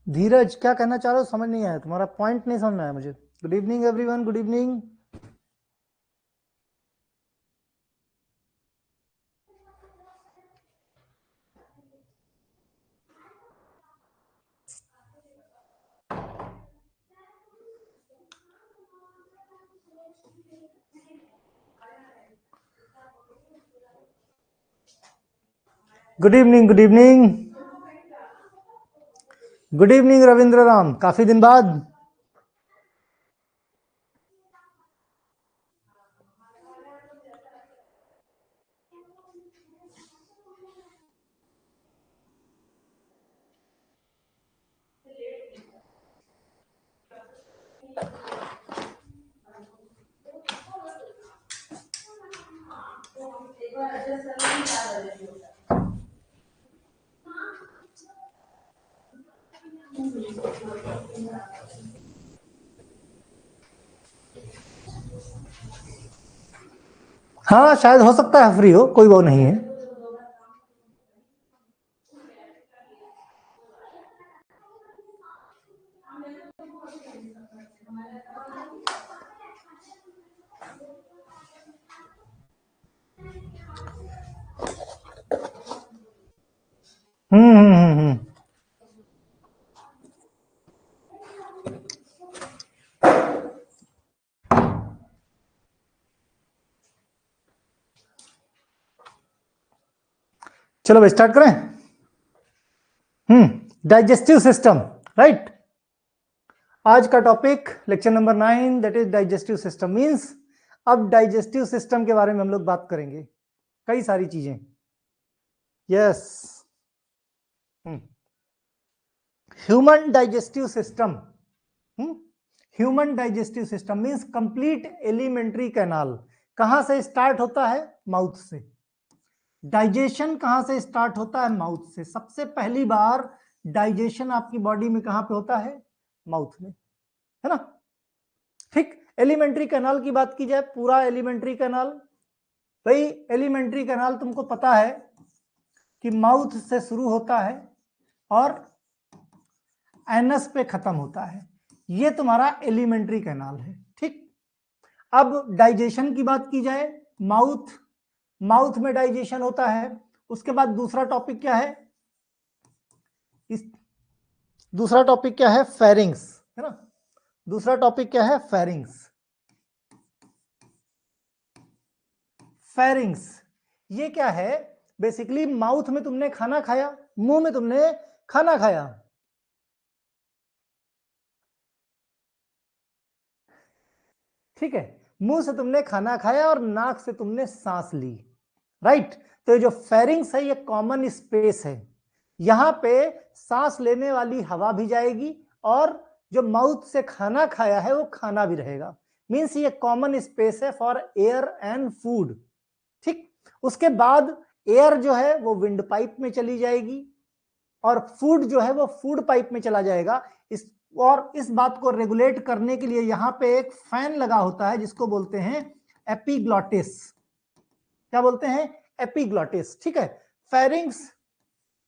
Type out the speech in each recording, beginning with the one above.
धीरज क्या कहना चाह रहे हो, समझ नहीं आया, तुम्हारा पॉइंट नहीं समझ में आया मुझे। Good evening everyone, good evening. Good evening, good evening, good evening Ravindra Ram, काफी दिन बाद। हाँ शायद हो सकता है फ्री हो, कोई वो नहीं है। हम्म। चलो भाई स्टार्ट करें। Digestive system, right. आज का topic lecture number 9 that is digestive system means अब डाइजेस्टिव सिस्टम के बारे में हम लोग बात करेंगे, कई सारी चीजें। Yes, human digestive system. Human digestive system means complete alimentary canal. कहां से स्टार्ट होता है? माउथ से। डाइजेशन कहां से स्टार्ट होता है? माउथ से। सबसे पहली बार डाइजेशन आपकी बॉडी में कहां पे होता है? माउथ में, है ना। ठीक, एलिमेंट्री कैनाल की बात की जाए, पूरा एलिमेंट्री कैनाल, भाई एलिमेंट्री कैनाल तुमको पता है कि माउथ से शुरू होता है और एनस पे खत्म होता है। ये तुम्हारा एलिमेंट्री कैनाल है। ठीक, अब डाइजेशन की बात की जाए, माउथ में डाइजेशन होता है। उसके बाद दूसरा टॉपिक क्या है? दूसरा टॉपिक क्या है? फेरिंग्स, है ना। दूसरा टॉपिक क्या है? फेरिंग्स। फेरिंग्स ये क्या है? बेसिकली माउथ में तुमने खाना खाया, मुंह में तुमने खाना खाया, ठीक है, मुंह से तुमने खाना खाया और नाक से तुमने सांस ली, राइट। तो ये जो फेरिंग्स है ये कॉमन स्पेस है, यहां पे सांस लेने वाली हवा भी जाएगी और जो माउथ से खाना खाया है वो खाना भी रहेगा। मींस ये कॉमन स्पेस है फॉर एयर एंड फूड। ठीक, उसके बाद एयर जो है वो विंड पाइप में चली जाएगी और फूड जो है वो फूड पाइप में चला जाएगा। इस बात को रेगुलेट करने के लिए यहां पे एक फैन लगा होता है जिसको बोलते हैं एपिग्लॉटिस। क्या बोलते हैं? एपिग्लॉटिस, ठीक है। फेरिंग्स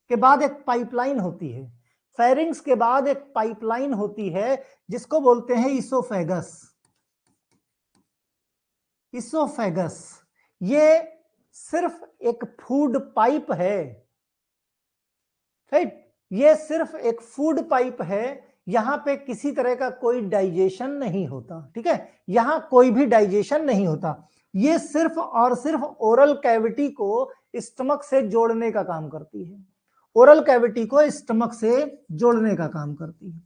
के बाद एक पाइपलाइन होती है, फेरिंग्स के बाद एक पाइपलाइन होती है जिसको बोलते हैं इसोफेगस। इसोफेगस ये सिर्फ एक फूड पाइप है, राइट। ये सिर्फ एक फूड पाइप है, यहां पे किसी तरह का कोई डाइजेशन नहीं होता, ठीक है, यहां कोई भी डाइजेशन नहीं होता। ये सिर्फ और सिर्फ ओरल कैविटी को स्टमक से जोड़ने का काम करती है, ओरल कैविटी को स्टमक से जोड़ने का काम करती है,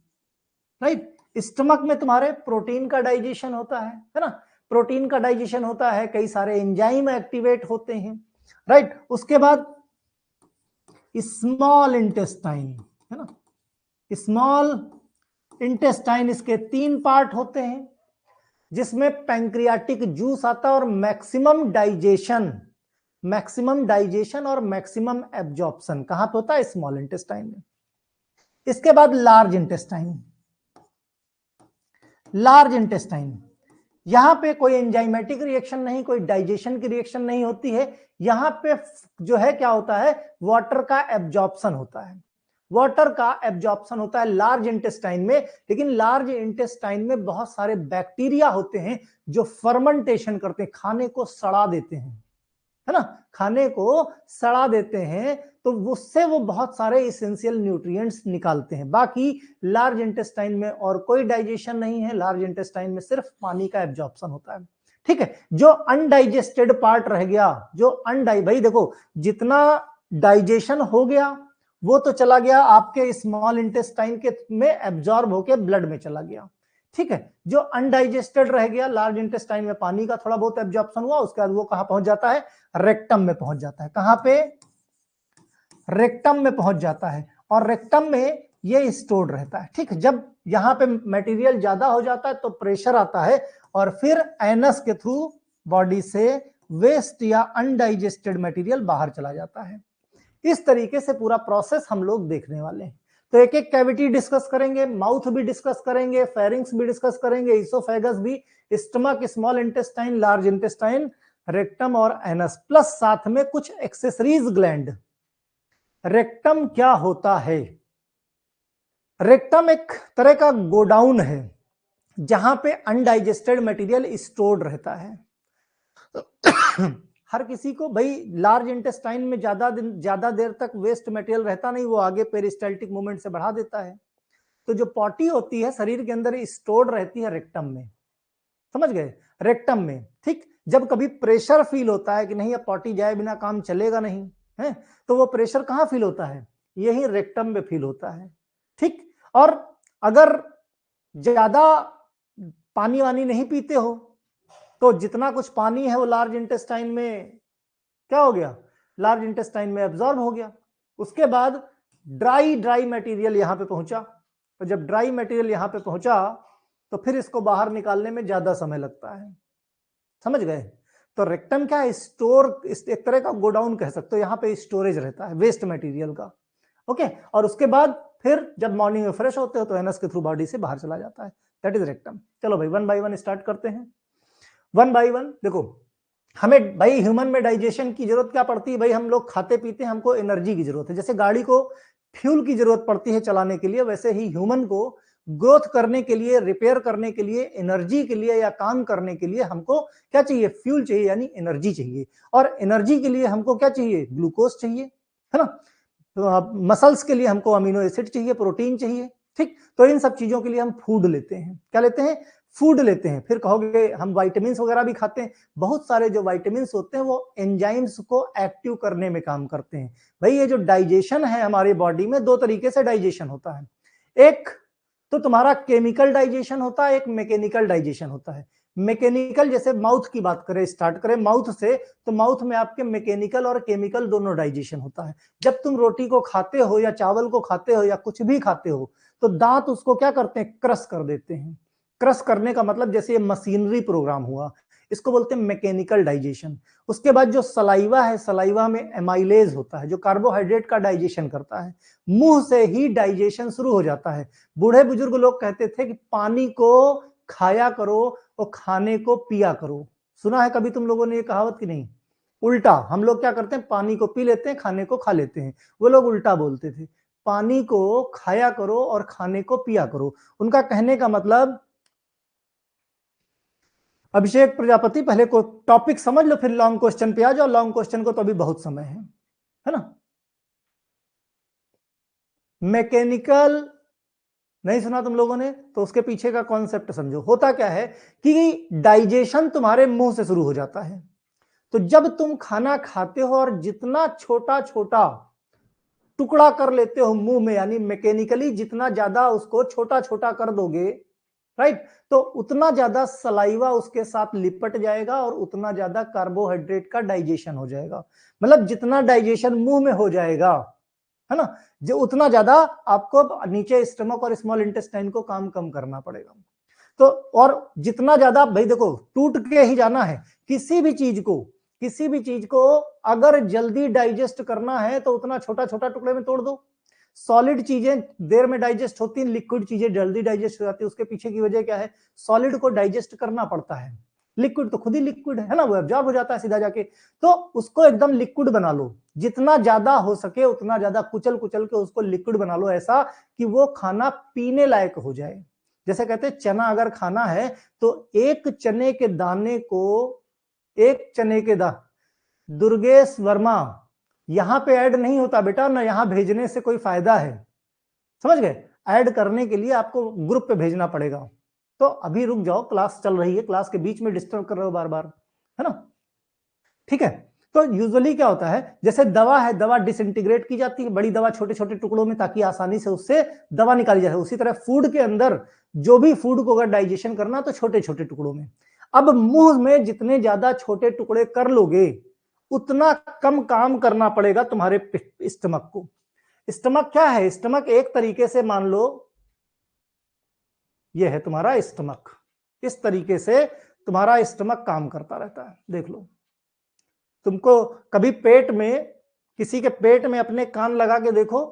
राइट। स्टमक में तुम्हारे प्रोटीन का डाइजेशन होता है ना, प्रोटीन का डाइजेशन होता है, कई सारे एंजाइम एक्टिवेट होते हैं, राइट। उसके बाद स्मॉल इंटेस्टाइन, है ना, स्मॉल इंटेस्टाइन, इसके 3 पार्ट होते हैं जिसमें पैंक्रियाटिक जूस आता है और मैक्सिमम डाइजेशन और मैक्सिमम एब्जॉर्प्शन कहां पे होता है? स्मॉल इंटेस्टाइन में। इसके बाद लार्ज इंटेस्टाइन, लार्ज इंटेस्टाइन, यहां पे कोई एंजाइमेटिक रिएक्शन नहीं, कोई डाइजेशन की रिएक्शन नहीं होती है, यहां पे जो है क्या होता है? वाटर का एब्जॉर्प्शन होता है। वाटर का एब्जॉर्प्शन होता है लार्ज इंटेस्टाइन में, लेकिन लार्ज इंटेस्टाइन में बहुत सारे बैक्टीरिया होते हैं जो फर्मेंटेशन करते हैं, खाने को सड़ा देते हैं, है ना, खाने को सड़ा देते हैं, तो उससे वो बहुत सारे इसेंशियल न्यूट्रिएंट्स निकालते हैं। बाकी लार्ज इंटेस्टाइन में और कोई डाइजेशन नहीं है, लार्ज इंटेस्टाइन में सिर्फ पानी का एब्जॉर्प्शन होता है। ठीक है, जो अनडाइजेस्टेड पार्ट रह गया, भाई देखो जितना डाइजेशन हो गया वो तो चला गया आपके स्मॉल इंटेस्टाइन के में एब्जॉर्ब होके ब्लड में चला गया। ठीक है, जो अनडाइजेस्टेड रह गया लार्ज इंटेस्टाइन में पानी का थोड़ा बहुत एब्जॉर्प्शन हुआ, उसके बाद वो कहां पहुंच जाता है, रेक्टम में पहुंच जाता है। कहां पे, रेक्टम में पहुंच जाता है, और रेक्टम में ये स्टोर्ड रहता है। ठीक है, जब यहां पे मटेरियल ज्यादा हो जाता है तो प्रेशर आता है और फिर एनस के थ्रू बॉडी से वेस्ट या अनडाइजेस्टेड मटेरियल बाहर चला जाता है। इस तरीके से पूरा प्रोसेस हम लोग देखने वाले हैं। तो एक एक कैविटी डिस्कस करेंगे, माउथ भी डिस्कस करेंगे, फेरिंग्स भी डिस्कस करेंगे, इसोफेगस भी, stomach, small intestine, large intestine, rectum और एनस, प्लस साथ में कुछ एक्सेसरीज ग्लैंड। रेक्टम क्या होता है? रेक्टम एक तरह का गोडाउन है जहां पे अनडाइजेस्टेड मटेरियल स्टोर्ड रहता है। हर किसी को भाई लार्ज इंटेस्टाइन में ज्यादा देर तक वेस्ट मटेरियल रहता नहीं, वो आगे पेरिस्टाल्टिक मूवमेंट से बढ़ा देता है। तो जो पॉटी होती है शरीर के अंदर स्टोर्ड रहती है रेक्टम में, समझ गए, रेक्टम में। ठीक, जब कभी प्रेशर फील होता है कि नहीं अब पॉटी जाए बिना काम चलेगा नहीं है, तो वो प्रेशर कहां फील होता है, यही रेक्टम में फील होता है। ठीक, और अगर ज्यादा पानी वानी नहीं पीते हो तो जितना कुछ पानी है वो लार्ज इंटेस्टाइन में क्या हो गया, लार्ज इंटेस्टाइन में एब्जॉर्ब हो गया। उसके बाद ड्राई मटेरियल यहां पे पहुंचा, तो जब ड्राई मटेरियल यहां पे पहुंचा तो फिर इसको बाहर निकालने में ज्यादा समय लगता है, समझ गए। तो रेक्टम क्या है, स्टोर, एक तरह का गोडाउन कह सकते हो, यहां पे स्टोरेज रहता है वेस्ट मटेरियल का। ओके, और उसके बाद फिर जब मॉर्निंग में फ्रेश होते हो तो एनस के थ्रू बॉडी से बाहर चला जाता है, दैट इज रेक्टम। चलो भाई वन बाय वन स्टार्ट करते हैं, वन बाय वन। देखो हमें भाई ह्यूमन में डाइजेशन की जरूरत क्या पड़ती है, भाई हम लोग खाते पीते हैं, हमको एनर्जी की जरूरत है। जैसे गाड़ी को फ्यूल की जरूरत पड़ती है चलाने के लिए, वैसे ही ह्यूमन को ग्रोथ करने के लिए, रिपेयर करने के लिए, एनर्जी के लिए या काम करने के लिए हमको क्या चाहिए, फ्यूल चाहिए, यानी एनर्जी चाहिए। और एनर्जी के लिए हमको क्या चाहिए, ग्लूकोज चाहिए, है ना। तो मसल्स के लिए हमको अमीनो एसिड चाहिए, प्रोटीन चाहिए। ठीक, तो इन सब चीजों के लिए हम फूड लेते हैं, क्या लेते हैं, फूड लेते हैं। फिर कहोगे हम वाइटामिन वगैरह भी खाते हैं, बहुत सारे जो वाइटामिन होते हैं वो एंजाइम्स को एक्टिव करने में काम करते हैं। भाई ये जो डाइजेशन है हमारी बॉडी में, दो तरीके से डाइजेशन होता है, एक तो तुम्हारा केमिकल डाइजेशन होता है, एक मैकेनिकल डाइजेशन होता है। मैकेनिकल, जैसे माउथ की बात करें, स्टार्ट करें माउथ से, तो माउथ में आपके मैकेनिकल और केमिकल दोनों डाइजेशन होता है। जब तुम रोटी को खाते हो या चावल को खाते हो या कुछ भी खाते हो तो दांत उसको क्या करते हैं, क्रश कर देते हैं। क्रश करने का मतलब जैसे ये मशीनरी प्रोग्राम हुआ, इसको बोलते हैं मैकेनिकल डाइजेशन। उसके बाद जो सलाइवा है, सलाइवा में एमाइलेज होता है जो कार्बोहाइड्रेट का डाइजेशन करता है। मुंह से ही डाइजेशन शुरू हो जाता है। बूढ़े बुजुर्ग लोग कहते थे कि पानी को खाया करो और खाने को पिया करो। सुना है कभी तुम लोगों ने ये कहावत कि नहीं? उल्टा हम लोग क्या करते हैं, पानी को पी लेते हैं, खाने को खा लेते हैं। वो लोग उल्टा बोलते थे, पानी को खाया करो और खाने को पिया करो। उनका कहने का मतलब, अभिषेक प्रजापति पहले को टॉपिक समझ लो फिर लॉन्ग क्वेश्चन पे आ जाओ। लॉन्ग क्वेश्चन को तो अभी बहुत समय है ना। मैकेनिकल नहीं सुना तुम लोगों ने, तो उसके पीछे का कॉन्सेप्ट समझो। होता क्या है कि डाइजेशन तुम्हारे मुंह से शुरू हो जाता है। तो जब तुम खाना खाते हो और जितना छोटा छोटा टुकड़ा कर लेते हो मुंह में, यानी मैकेनिकली जितना ज्यादा उसको छोटा छोटा कर दोगे, राइट, तो उतना ज्यादा सलाइवा उसके साथ लिपट जाएगा और उतना ज्यादा कार्बोहाइड्रेट का डाइजेशन हो जाएगा। मतलब जितना डाइजेशन मुंह में हो जाएगा, है ना, जो उतना ज्यादा आपको नीचे स्टमक और स्मॉल इंटेस्टाइन को काम कम करना पड़ेगा। तो और जितना ज्यादा, भाई देखो टूट के ही जाना है किसी भी चीज को, किसी भी चीज को अगर जल्दी डाइजेस्ट करना है तो उतना छोटा छोटा टुकड़े में तोड़ दो। सॉलिड चीजें देर में डाइजेस्ट होती हैं, लिक्विड चीजें जल्दी डाइजेस्ट हो जाती है। उसके पीछे की वजह क्या है, सॉलिड को डाइजेस्ट करना पड़ता है। लिक्विड तो खुद ही लिक्विड है ना, वो एब्जॉर्ब हो जाता है सीधा जाके। तो उसको एकदम लिक्विड बना लो, जितना ज्यादा हो सके उतना ज्यादा कुचल कुचल के उसको लिक्विड बना लो, ऐसा कि वो खाना पीने लायक हो जाए। जैसे कहते हैं चना अगर खाना है तो एक चने के दाने को, एक चने के दुर्गेश वर्मा, यहां पे ऐड नहीं होता बेटा ना, यहां भेजने से कोई फायदा है, समझ गए? ऐड करने के लिए आपको ग्रुप पे भेजना पड़ेगा। तो अभी रुक जाओ, क्लास चल रही है, क्लास के बीच में डिस्टर्ब कर रहे हो बार बार, है ना? ठीक है। तो यूजुअली क्या होता है, जैसे दवा है, दवा डिसइंटीग्रेट की जाती है, बड़ी दवा छोटे छोटे टुकड़ों में, ताकि आसानी से उससे दवा निकाली जाए। उसी तरह फूड के अंदर जो भी फूड को अगर डाइजेशन करना तो छोटे छोटे टुकड़ों में। अब मुंह में जितने ज्यादा छोटे टुकड़े कर लोगे उतना कम काम करना पड़ेगा तुम्हारे स्टमक को। स्टमक क्या है? स्टमक एक तरीके से मान लो यह है तुम्हारा स्टमक, इस तरीके से तुम्हारा स्टमक काम करता रहता है। देख लो, तुमको कभी पेट में, किसी के पेट में अपने कान लगा के देखो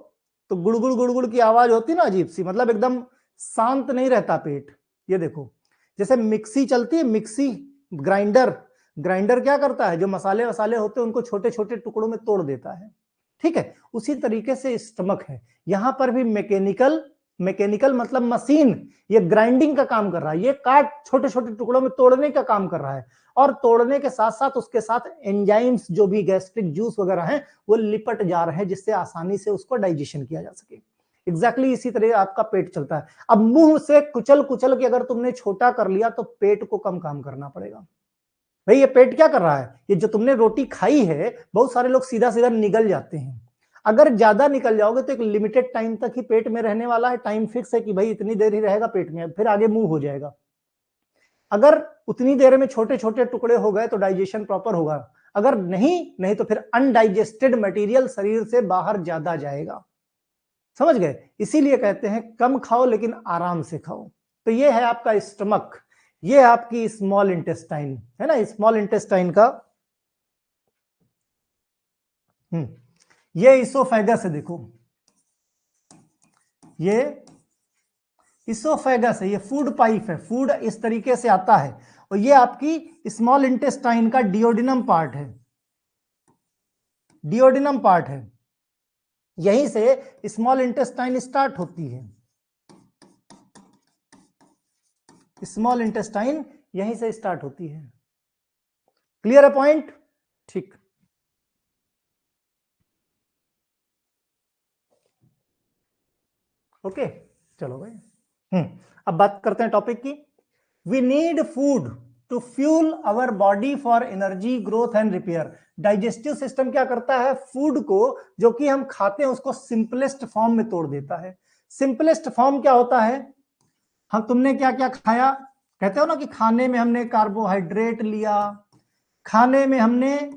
तो गुड़गुड़ गुड़गुड़ की आवाज होती ना, अजीब सी, मतलब एकदम शांत नहीं रहता पेट। ये देखो, जैसे मिक्सी चलती है, मिक्सी ग्राइंडर, ग्राइंडर क्या करता है, जो मसाले वसाले होते हैं उनको छोटे छोटे टुकड़ों में तोड़ देता है, ठीक है? उसी तरीके से स्टमक है, यहां पर भी मैकेनिकल, मैकेनिकल मतलब मशीन, ये ग्राइंडिंग का काम कर रहा है, ये काट छोटे छोटे टुकड़ों में तोड़ने का काम कर रहा है, और तोड़ने के साथ साथ उसके साथ एंजाइम्स जो भी गैस्ट्रिक जूस वगैरह हैं वो लिपट जा रहे हैं, जिससे आसानी से उसको डाइजेशन किया जा सके। एग्जैक्टली इसी तरह आपका पेट चलता है। अब मुंह से कुचल कुचल के अगर तुमने छोटा कर लिया तो पेट को कम काम करना पड़ेगा। भाई ये पेट क्या कर रहा है, ये जो तुमने रोटी खाई है, बहुत सारे लोग सीधा सीधा निगल जाते हैं। अगर ज्यादा निकल जाओगे तो एक लिमिटेड टाइम तक ही पेट में रहने वाला है, टाइम फिक्स है कि भाई इतनी देर ही रहेगा पेट में, फिर आगे मुंह हो जाएगा। अगर उतनी देर में छोटे छोटे टुकड़े हो गए तो डाइजेशन प्रॉपर होगा, अगर नहीं तो फिर अनडाइजेस्टेड मटेरियल शरीर से बाहर ज्यादा जाएगा, समझ गए? इसीलिए कहते हैं कम खाओ लेकिन आराम से खाओ। तो ये है आपका स्टमक, ये है आपकी स्मॉल इंटेस्टाइन, है ना, स्मॉल इंटेस्टाइन का। ये इसोफेगस है, देखो ये इसोफेगस है, ये फूड पाइप है, फूड इस तरीके से आता है, और ये आपकी स्मॉल इंटेस्टाइन का डिओडिनम पार्ट है, डिओडिनम पार्ट है, यहीं से स्मॉल इंटेस्टाइन स्टार्ट होती है, स्मॉल इंटेस्टाइन यहीं से स्टार्ट होती है। क्लियर है पॉइंट? ठीक, ओके, चलो भाई। अब बात करते हैं टॉपिक की। We need food to fuel our body for energy, growth and repair. Digestive system क्या करता है, फूड को जो कि हम खाते हैं उसको सिंपलेस्ट फॉर्म में तोड़ देता है। सिंपलेस्ट फॉर्म क्या होता है, हम, तुमने क्या क्या खाया, कहते हो ना कि खाने में हमने कार्बोहाइड्रेट लिया, खाने में हमने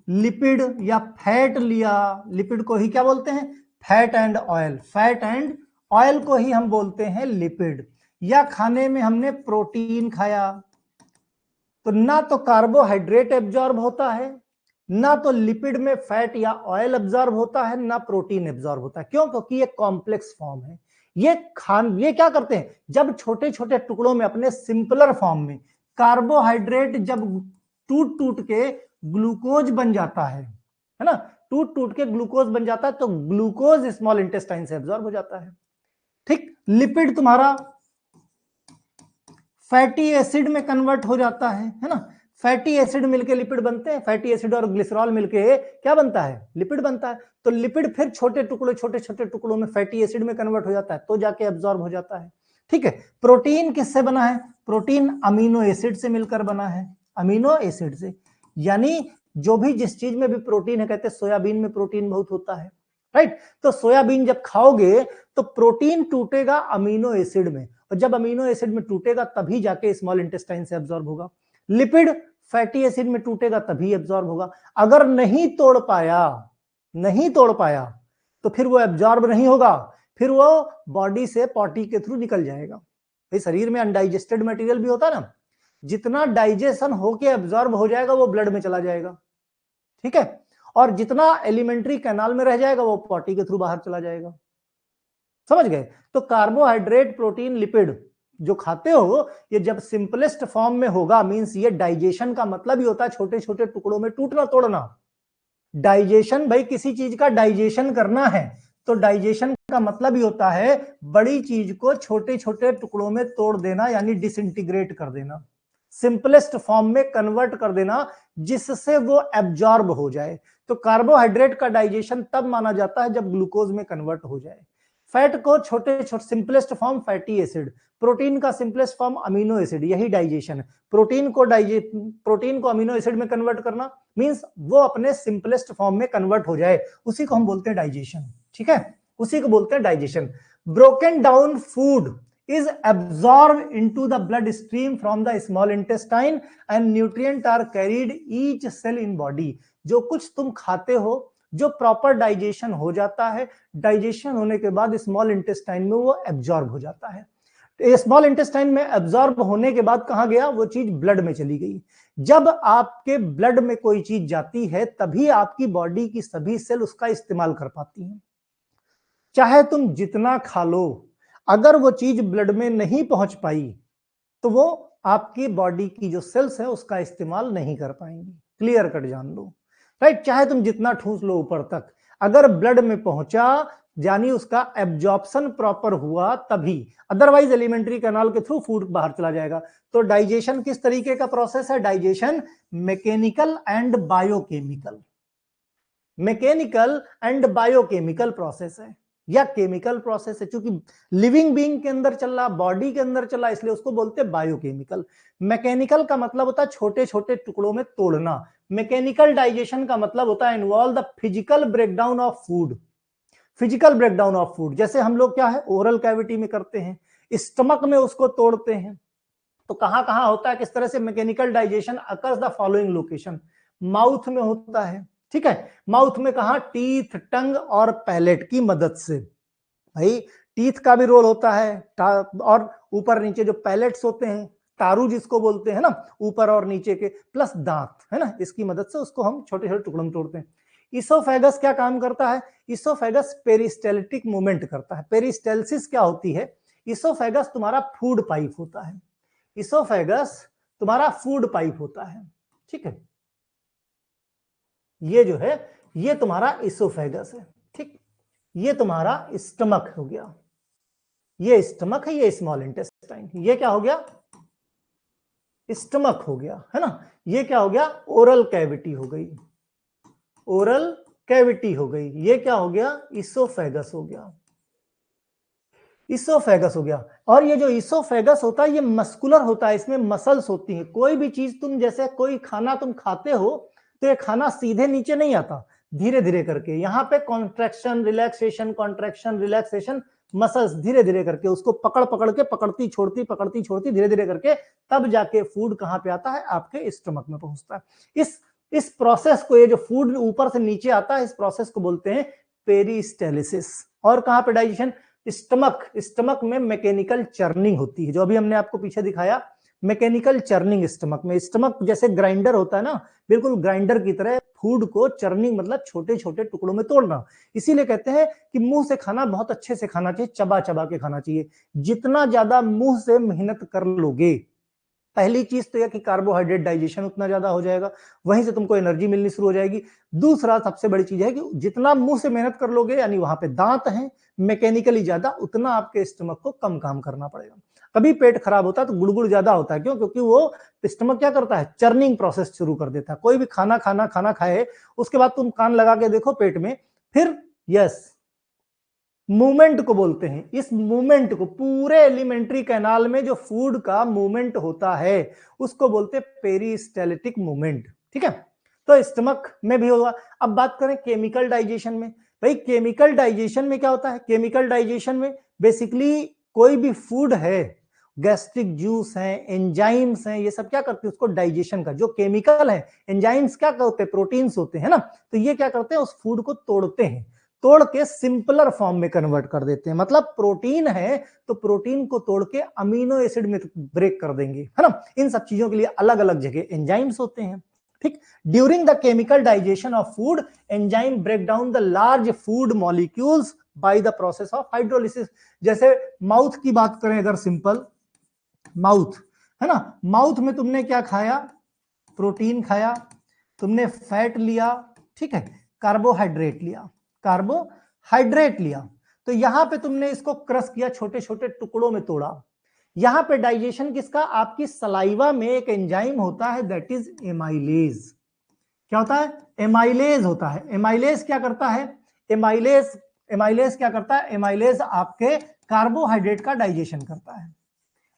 लिपिड या फैट लिया, लिपिड को ही क्या बोलते हैं, fat and oil, fat and oil को ही हम बोलते हैं लिपिड। या खाने में हमने प्रोटीन खाया, तो ना तो कार्बोहाइड्रेट एब्जॉर्ब होता है, ना तो लिपिड में फैट या ऑयल एब्जॉर्ब होता है, ना प्रोटीन एब्जॉर्ब होता है। क्यों? क्योंकि ये कॉम्प्लेक्स फॉर्म है। ये क्या करते हैं, जब छोटे छोटे टुकड़ों में अपने सिंपलर फॉर्म में कार्बोहाइड्रेट जब टूट टूट के ग्लूकोज बन जाता है ना, टूट टूट के ग्लूकोज बन जाता है, तो ग्लूकोज स्मॉल इंटेस्टाइन से एब्जॉर्ब हो जाता है। ठीक, लिपिड तुम्हारा फैटी एसिड में कन्वर्ट हो जाता है ना, फैटी एसिड मिलके लिपिड बनते हैं, फैटी एसिड और ग्लिसरॉल मिलके क्या बनता है, लिपिड बनता है। तो लिपिड फिर छोटे टुकड़े, छोटे छोटे टुकड़ों में फैटी एसिड में कन्वर्ट हो जाता है, तो जाके एब्जॉर्ब हो जाता है। ठीक है, प्रोटीन किससे बना है, प्रोटीन अमीनो एसिड से मिलकर बना है, अमीनो एसिड से। यानी जो भी जिस चीज में भी प्रोटीन है, कहते हैं सोयाबीन में प्रोटीन बहुत होता है, राइट? तो सोयाबीन जब खाओगे तो प्रोटीन टूटेगा अमीनो एसिड में, और जब अमीनो एसिड में टूटेगा तभी जाके स्मॉल इंटेस्टाइन से एब्जॉर्ब होगा। लिपिड फैटी एसिड में टूटेगा तभी एब्जॉर्ब होगा। अगर नहीं तोड़ पाया, नहीं तोड़ पाया तो फिर वो एब्जॉर्ब नहीं होगा, फिर वो बॉडी से पॉटी के थ्रू निकल जाएगा। भाई शरीर में अनडाइजेस्टेड मटेरियल भी होता है ना, जितना डाइजेशन होके एब्जॉर्ब हो जाएगा वो ब्लड में चला जाएगा, ठीक है, और जितना एलिमेंट्री कैनाल में रह जाएगा वो पॉटी के थ्रू बाहर चला जाएगा, समझ गए? तो कार्बोहाइड्रेट, प्रोटीन, लिपिड, जो खाते हो ये जब सिंपलेस्ट फॉर्म में होगा, मींस ये डाइजेशन का मतलब ही होता है छोटे छोटे टुकड़ों में टूटना तोड़ना। डाइजेशन, भाई किसी चीज का डाइजेशन करना है तो डाइजेशन का मतलब ही होता है बड़ी चीज को छोटे छोटे टुकड़ों में तोड़ देना, यानी डिसइंटीग्रेट कर देना, सिंपलेस्ट फॉर्म में कन्वर्ट कर देना जिससे वो एब्जॉर्ब हो जाए। तो कार्बोहाइड्रेट का डाइजेशन तब माना जाता है जब ग्लूकोज में कन्वर्ट हो जाए। फैट को छोटे छोटे simplest form fatty acid, protein का सिंपलेस्ट फॉर्म अमीनो एसिड, यही डाइजेशन है। प्रोटीन को अमीनो एसिड में कन्वर्ट करना मींस वो अपने सिंपलेस्ट फॉर्म में कन्वर्ट हो जाए, उसी को हम बोलते हैं डाइजेशन। ठीक है, उसी को बोलते हैं digestion. Broken down food is absorbed into the blood stream from the small intestine and nutrient are carried each cell in body। जो कुछ तुम खाते हो जो प्रॉपर डाइजेशन हो जाता है, डाइजेशन होने के बाद स्मॉल इंटेस्टाइन में वो एब्जॉर्ब हो जाता है। स्मॉल इंटेस्टाइन में एब्जॉर्ब होने के बाद कहां गया, वो चीज ब्लड में चली गई। जब आपके ब्लड में कोई चीज जाती है तभी आपकी बॉडी की सभी सेल उसका इस्तेमाल कर पाती हैं। चाहे तुम जितना खा लो, अगर वो चीज ब्लड में नहीं पहुंच पाई तो वो आपकी बॉडी की जो सेल्स है उसका इस्तेमाल नहीं कर पाएंगी। क्लियर कट जान लो, राइट। चाहे तुम जितना ठूस लो ऊपर तक, अगर ब्लड में पहुंचा यानी उसका एब्जॉर्प्शन प्रॉपर हुआ तभी, अदरवाइज एलिमेंट्री कैनाल के थ्रू फूड बाहर चला जाएगा। तो डाइजेशन किस तरीके का प्रोसेस है, digestion mechanical and biochemical, mechanical and biochemical process है या केमिकल प्रोसेस है। क्योंकि लिविंग बीइंग के अंदर चल रहा, बॉडी के अंदर चल रहा, इसलिए उसको बोलते हैं बायोकेमिकल। मैकेनिकल का मतलब होता है छोटे छोटे टुकड़ों में तोड़ना। मैकेनिकल डाइजेशन का मतलब होता है involve the physical breakdown of food. Physical breakdown of food जैसे हम लोग क्या है ओरल कैविटी में करते हैं, स्टमक में उसको तोड़ते हैं। तो कहां कहां होता है, किस तरह से mechanical digestion occurs the following location. Mouth में होता है, ठीक है। माउथ में कहा, टीथ, टंग और पैलेट की मदद से। भाई टीथ का भी रोल होता है और ऊपर नीचे जो पैलेट्स होते हैं, तारू जिसको बोलते हैं ना, ऊपर और नीचे के, प्लस दांत है ना, इसकी मदद से उसको हम छोटे छोटे टुकड़ों में तोड़ते हैं। इसोफेगस क्या काम करता है, इसोफेगस पेरिस्टेल्टिक मूवमेंट करता है। पेरिस्टेल्सिस क्या होती है, इसोफेगस तुम्हारा फूड पाइप होता है। इसोफेगस तुम्हारा फूड पाइप होता है, ठीक है। ये जो है ये तुम्हारा इसोफेगस है, ठीक। ये तुम्हारा स्टमक हो गया, ये स्टमक है, ये स्मॉल इंटेस्टाइन, ये क्या हो गया, स्टमक हो गया, है ना। ये क्या हो गया, ओरल कैविटी हो गई, ओरल कैविटी हो गई। ये क्या हो गया, इसोफेगस हो गया, इसोफेगस हो गया। और ये जो इसोफेगस होता है ये मस्कुलर होता है, इसमें मसल्स होती हैं। कोई भी चीज तुम जैसे कोई खाना तुम खाते हो तो ये खाना सीधे नीचे नहीं आता, धीरे धीरे करके यहाँ पे कॉन्ट्रैक्शन रिलैक्सेशन मसल्स धीरे धीरे करके उसको पकड़ पकड़ के पकड़ती छोड़ती धीरे धीरे करके तब जाके फूड कहाँ पे आता है, आपके स्टमक में पहुंचता है। इस प्रोसेस को, ये जो फूड ऊपर से नीचे आता है, इस प्रोसेस को बोलते हैं पेरिस्टेलिसिस। और कहाँ पे डाइजेशन, स्टमक में मैकेनिकल चर्निंग होती है, जो अभी हमने आपको पीछे दिखाया, मैकेनिकल चर्निंग स्टमक में। स्टमक जैसे ग्राइंडर होता है ना, बिल्कुल ग्राइंडर की तरह फूड को चर्निंग मतलब छोटे छोटे टुकड़ों में तोड़ना। इसीलिए कहते हैं कि मुंह से खाना बहुत अच्छे से खाना चाहिए, चबा चबा के खाना चाहिए। जितना ज्यादा मुंह से मेहनत कर लोगे, पहली चीज तो यह कि कार्बोहाइड्रेट डाइजेशन उतना ज्यादा हो जाएगा, वहीं से तुमको एनर्जी मिलनी शुरू हो जाएगी। दूसरा सबसे बड़ी चीज है कि जितना मुंह से मेहनत कर लोगे, यानी वहां पे दांत हैं मैकेनिकली ज्यादा, उतना आपके स्टमक को कम काम करना पड़ेगा। कभी पेट खराब होता है तो गुड़गुड़ ज्यादा होता है, क्यों, क्योंकि वो स्टमक क्या करता है, चर्निंग प्रोसेस शुरू कर देता है। कोई भी खाना खाए उसके बाद तुम कान लगा के देखो पेट में, फिर यस मूवमेंट को बोलते हैं। इस मूवमेंट को, पूरे एलिमेंट्री कैनाल में जो फूड का मूवमेंट होता है उसको बोलते हैं पेरिस्टेलिटिक मूवमेंट, ठीक है। तो स्टमक में भी होगा। अब बात करें केमिकल डाइजेशन में। भाई केमिकल डाइजेशन में क्या होता है, केमिकल डाइजेशन में बेसिकली कोई भी फूड है, गैस्ट्रिक जूस है, एंजाइम्स हैं, ये सब क्या करते हैं, उसको डाइजेशन का, जो केमिकल है, एंजाइम्स क्या करते हैं, प्रोटीन्स होते हैं ना, तो ये क्या करते हैं, उस फूड को तोड़ते हैं, तोड़ के सिंपलर फॉर्म में कन्वर्ट कर देते हैं। मतलब प्रोटीन है तो प्रोटीन को तोड़ के अमीनो एसिड में ब्रेक कर देंगे, है ना। इन सब चीजों के लिए अलग अलग जगह एंजाइम्स होते हैं, ठीक। During the chemical digestion of food, enzyme break down the large food molecules by the process of hydrolysis. जैसे माउथ की बात करें अगर सिंपल, माउथ, है ना। माउथ में तुमने क्या खाया, प्रोटीन खाया, तुमने फैट लिया, ठीक है, कार्बोहाइड्रेट लिया, कार्बोहाइड्रेट लिया। तो यहां पे तुमने इसको क्रश किया, छोटे छोटे टुकड़ों में तोड़ा। यहां पे डाइजेशन किसका, आपकी सलाइवा में एक एंजाइम होता है दैट इज एमाइलेज। क्या होता है, एमाइलेज होता है। एमाइलेज क्या करता है, एमाइलेज क्या करता है, एमाइलेज आपके कार्बोहाइड्रेट का डाइजेशन करता है।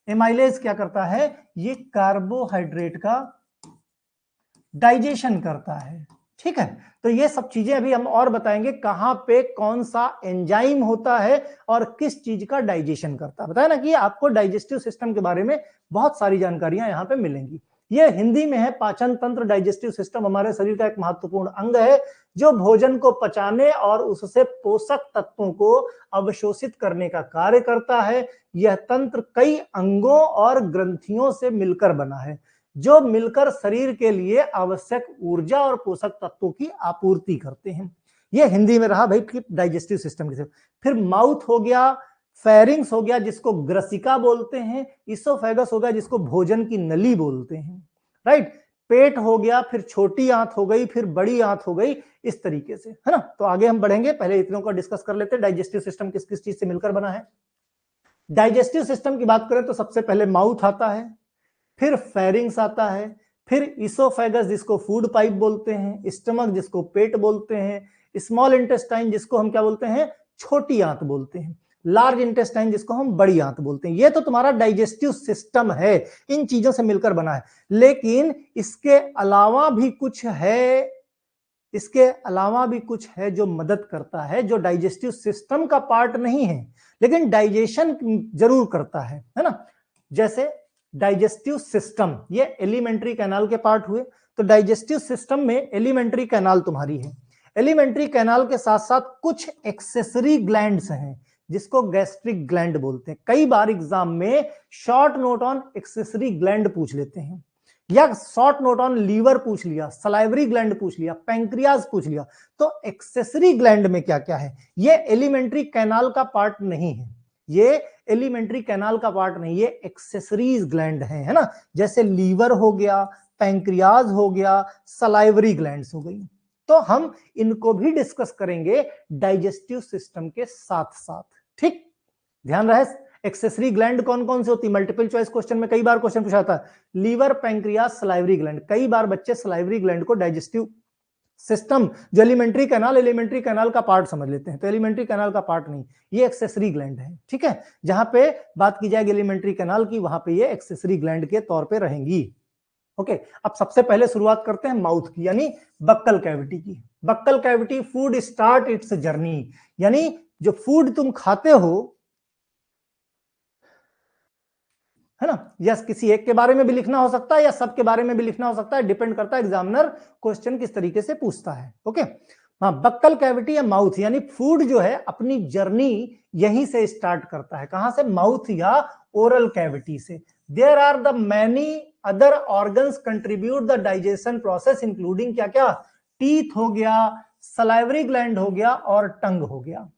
एमाइलेज क्या करता है, ये कार्बोहाइड्रेट का डाइजेशन करता है, ठीक है। तो ये सब चीजें अभी हम और बताएंगे, कहां पे कौन सा एंजाइम होता है और किस चीज का डाइजेशन करता है। बताया ना कि आपको डाइजेस्टिव सिस्टम के बारे में बहुत सारी जानकारियां यहां पे मिलेंगी। ये हिंदी में है, पाचन तंत्र। डाइजेस्टिव सिस्टम हमारे शरीर का एक महत्वपूर्ण अंग है जो भोजन को पचाने और उससे पोषक तत्वों को अवशोषित करने का कार्य करता है। यह तंत्र कई अंगों और ग्रंथियों से मिलकर बना है जो मिलकर शरीर के लिए आवश्यक ऊर्जा और पोषक तत्वों की आपूर्ति करते हैं। यह हिंदी में रहा भाई कि डाइजेस्टिव सिस्टम के। फिर माउथ हो गया, फेरिंग्स हो गया जिसको ग्रसिका बोलते हैं, इसोफेगस हो गया जिसको भोजन की नली बोलते हैं, राइट। पेट हो गया, फिर छोटी आंत हो गई, फिर बड़ी आंत हो गई, इस तरीके से, है ना। तो आगे हम बढ़ेंगे, पहले इतनों को डिस्कस कर लेते हैं। डाइजेस्टिव सिस्टम किस किस चीज से मिलकर बना है। डाइजेस्टिव सिस्टम की बात करें तो सबसे पहले माउथ आता है, फिर फेरिंग्स आता है, फिर इसोफेगस जिसको फूड पाइप बोलते हैं, स्टमक जिसको पेट बोलते हैं, स्मॉल इंटेस्टाइन जिसको हम क्या बोलते हैं, छोटी आंत बोलते हैं, लार्ज इंटेस्टाइन जिसको हम बड़ी आंत बोलते हैं। ये तो तुम्हारा डाइजेस्टिव सिस्टम है, इन चीजों से मिलकर बना है। लेकिन इसके अलावा भी कुछ है, इसके अलावा भी कुछ है जो मदद करता है, जो डाइजेस्टिव सिस्टम का पार्ट नहीं है लेकिन डाइजेशन जरूर करता है ना। जैसे डाइजेस्टिव सिस्टम, ये एलिमेंट्री कैनाल के पार्ट हुए। तो डाइजेस्टिव सिस्टम में एलिमेंट्री कैनाल तुम्हारी है। एलिमेंट्री कैनाल के साथ साथ कुछ एक्सेसरी ग्लैंड्स हैं जिसको गैस्ट्रिक ग्लैंड बोलते हैं। कई बार एग्जाम में short note on accessory gland पूछ लेते हैं, या शॉर्ट नोट ऑन लीवर पूछ लिया, सलाइवरी ग्लैंड पूछ लिया, पैंक्रियाज पूछ लिया। तो एक्सेसरी ग्लैंड में क्या क्या है, ये एलिमेंट्री कैनाल का पार्ट नहीं है, ये एलिमेंट्री कैनाल का पार्ट नहीं, ये एक्सेसरीज ग्लैंड है ना। जैसे लीवर हो गया, पैंक्रियाज हो गया, सलाइवरी ग्लैंड्स हो गई। तो हम इनको भी डिस्कस करेंगे डाइजेस्टिव सिस्टम के साथ साथ, ठीक। ध्यान रहे, एक्सेसरी ग्लैंड कौन कौन सी होती है, मल्टीपल चॉइस क्वेश्चन में कई बार क्वेश्चन पूछा था, लीवर, पैंक्रियाज, सलाइवरी ग्लैंड। कई बार बच्चे सलाइवरी ग्लैंड को डाइजेस्टिव सिस्टम, जो एलिमेंट्री कैनाल का पार्ट समझ लेते हैं, तो एलिमेंट्री कैनाल का पार्ट नहीं, ये एक्सेसरी ग्लैंड है, ठीक है। जहां पे बात की जाएगी एलिमेंट्री कैनाल की, वहां पे ये एक्सेसरी ग्लैंड के तौर पे रहेंगी। ओके, अब सबसे पहले शुरुआत करते हैं माउथ की, यानी बक्कल कैविटी की। Buccal cavity, food start it's journey, यानी जो फूड तुम खाते हो, है ना, यस, किसी एक के बारे में भी लिखना हो सकता है या सबके बारे में भी लिखना हो सकता है, डिपेंड करता है एग्जामिनर क्वेश्चन किस तरीके से पूछता है। ओके, हाँ, बक्कल कैविटी या माउथ, यानी फूड जो है अपनी जर्नी यहीं से स्टार्ट करता है। कहां से, माउथ या ओरल कैविटी से। There are the many other organs contribute the digestion process, including क्या क्या, टीथ हो गया, सलाइवरी ग्लैंड हो गया और टंग हो गया।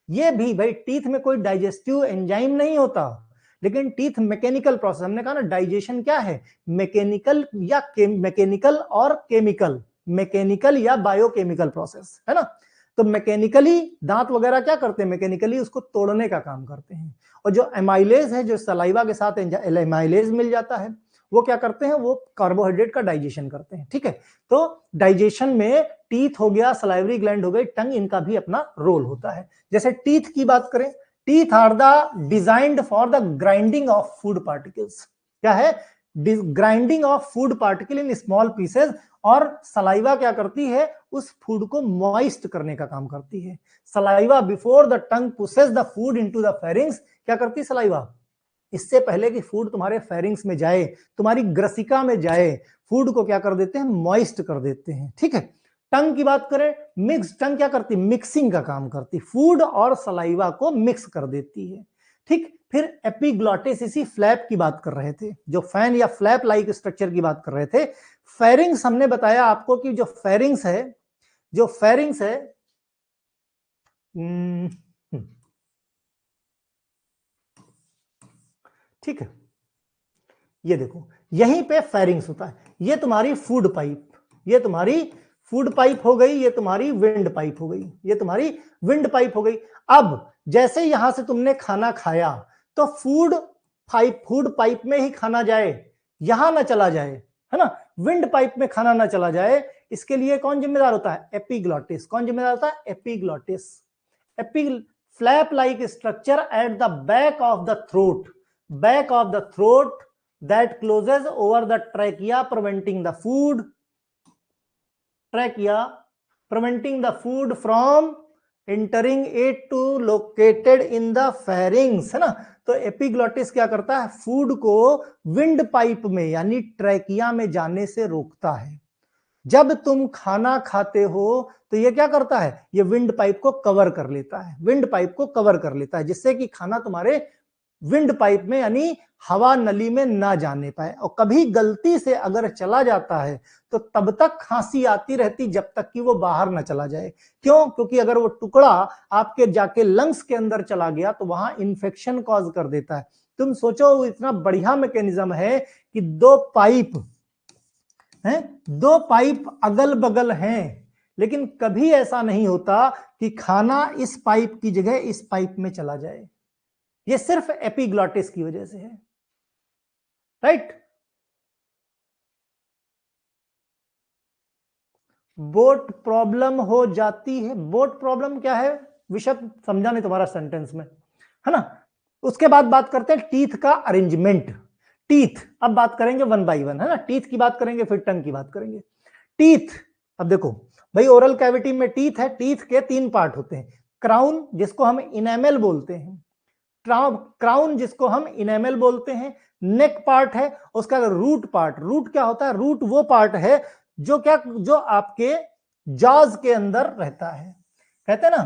ये भी भाई, टीथ में कोई डाइजेस्टिव एंजाइम नहीं होता, लेकिन टीथ मैकेनिकल प्रोसेस, हमने कहा ना डाइजेशन क्या है, मैकेनिकल या मैकेनिकल और केमिकल, मैकेनिकल या बायोकेमिकल प्रोसेस, है ना। तो मैकेनिकली दांत वगैरह क्या करते हैं, मैकेनिकली उसको तोड़ने का काम करते हैं। और जो एमाइलेज है, जो सलाइवा के साथ एमाइलेज मिल जाता है, वो क्या करते हैं, वो कार्बोहाइड्रेट का डाइजेशन करते हैं, ठीक है। तो डाइजेशन में टीथ हो गया, सलाइवरी ग्लैंड हो गई, टंग, इनका भी अपना रोल होता है। जैसे टीथ की बात करें, teeth are the designed for the grinding of food particles. क्या है, grinding of food particle in small pieces. और सलाइवा क्या करती है, उस फूड को मॉइस्ट करने का काम करती है। Saliva before the tongue pushes the food into the pharynx, क्या करती है सलाइवा, इससे पहले कि फूड तुम्हारे फेरिंग्स में जाए, तुम्हारी ग्रसिका में जाए, फूड को क्या कर देते हैं, मॉइस्ट कर देते हैं, ठीक है। टंग की बात करें, मिक्स, टंग क्या करती है, मिक्सिंग का काम करती, फूड और सलाइवा को मिक्स कर देती है, ठीक। फिर एपिग्लॉटिस, इसी फ्लैप की बात कर रहे थे, जो फैन या फ्लैप लाइक स्ट्रक्चर की बात कर रहे थे। फेरिंग्स, हमने बताया आपको कि जो फेरिंग्स है, जो फेरिंग्स है, ठीक है, ये देखो यहीं पे फेरिंग्स होता है। ये तुम्हारी फूड पाइप, ये तुम्हारी फूड पाइप हो गई, ये तुम्हारी विंड पाइप हो गई, ये तुम्हारी विंड पाइप हो गई। अब जैसे यहां से तुमने खाना खाया तो फूड पाइप में ही खाना जाए, यहां ना चला जाए, है ना, विंड पाइप में खाना ना चला जाए, इसके लिए कौन जिम्मेदार होता है? एपिग्लॉटिस। कौन जिम्मेदार होता है? Epiglottis. Flap like structure at the back of the throat, back of the throat that closes over the trachea preventing the food from entering it to located in the pharynx, है ना। तो epiglottis क्या करता है? Food को wind pipe में यानी trachea में जाने से रोकता है। जब तुम खाना खाते हो तो ये क्या करता है? ये विंड पाइप को कवर कर लेता है, विंड पाइप को कवर कर लेता है, जिससे कि खाना तुम्हारे विंड पाइप में यानी हवा नली में ना जाने पाए। और कभी गलती से अगर चला जाता है तो तब तक खांसी आती रहती जब तक कि वो बाहर ना चला जाए। क्यों? क्योंकि अगर वो टुकड़ा आपके जाके लंग्स के अंदर चला गया तो वहां इंफेक्शन कॉज कर देता है। तुम सोचो इतना बढ़िया मैकेनिज्म है कि दो पाइप अगल बगल हैं, लेकिन कभी ऐसा नहीं होता कि खाना इस पाइप की जगह इस पाइप में चला जाए। ये सिर्फ एपिग्लॉटिस की वजह से है, राइट। बोट प्रॉब्लम हो जाती है। बोट प्रॉब्लम क्या है? विशद समझा नहीं तुम्हारा सेंटेंस में, है ना। उसके बाद बात करते हैं टीथ का अरेंजमेंट। टीथ अब बात करेंगे वन बाय वन, है ना। टीथ की बात करेंगे फिर टंग की बात करेंगे। टीथ, अब देखो भाई ओरल कैविटी में टीथ है। टीथ के 3 पार्ट होते हैं। क्राउन जिसको हम इनेमल बोलते हैं, क्राउन जिसको हम इनेमल बोलते हैं, नेक पार्ट है, उसका रूट पार्ट। रूट क्या होता है? रूट वो पार्ट है जो आपके जॉज के अंदर रहता है। कहते हैं ना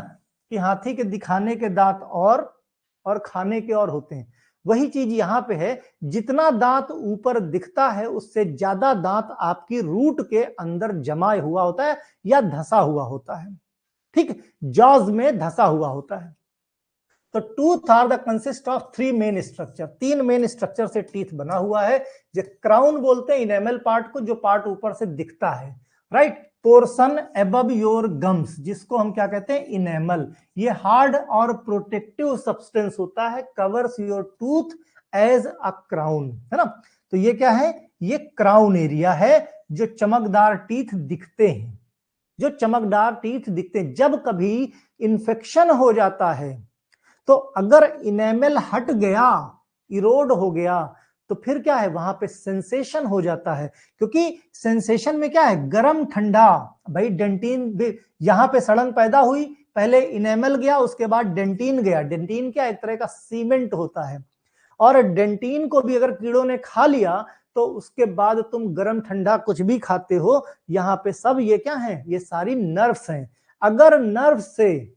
कि हाथी के दिखाने के दांत और खाने के और होते हैं, वही चीज यहां पे है। जितना दांत ऊपर दिखता है उससे ज्यादा दांत आपकी रूट के अंदर जमा हुआ होता है या धसा हुआ होता है, ठीक, जॉज में धसा हुआ होता है। तो tooth are the consist of 3 main structure. 3 main structure से टीथ बना हुआ है। जो क्राउन बोलते हैं इनेमल पार्ट को, जो पार्ट ऊपर से दिखता है, right. Portion above your gums जिसको हम क्या कहते हैं? इनेमल। ये हार्ड और प्रोटेक्टिव सब्सटेंस होता है, covers your tooth as a crown, है ना। तो ये क्या है? ये क्राउन एरिया है जो चमकदार टीथ दिखते हैं, जो चमकदार टीथ दिखते हैं। जब कभी इंफेक्शन हो जाता है तो अगर इनेमल हट गया, इरोड हो गया, तो फिर क्या है? वहां पे सेंसेशन हो जाता है। क्योंकि सेंसेशन में क्या है? गरम ठंडा। भाई डेंटिन भी यहां पे सड़न पैदा हुई, पहले इनेमल गया, उसके बाद डेंटिन गया। डेंटिन क्या? एक तरह का सीमेंट होता है, और डेंटिन को भी अगर कीड़ों ने खा लिया तो उसके बाद तुम गरम ठंडा कुछ भी खाते हो, यहां पे सब ये क्या है? ये सारी नर्व्स हैं। अगर नर्व से,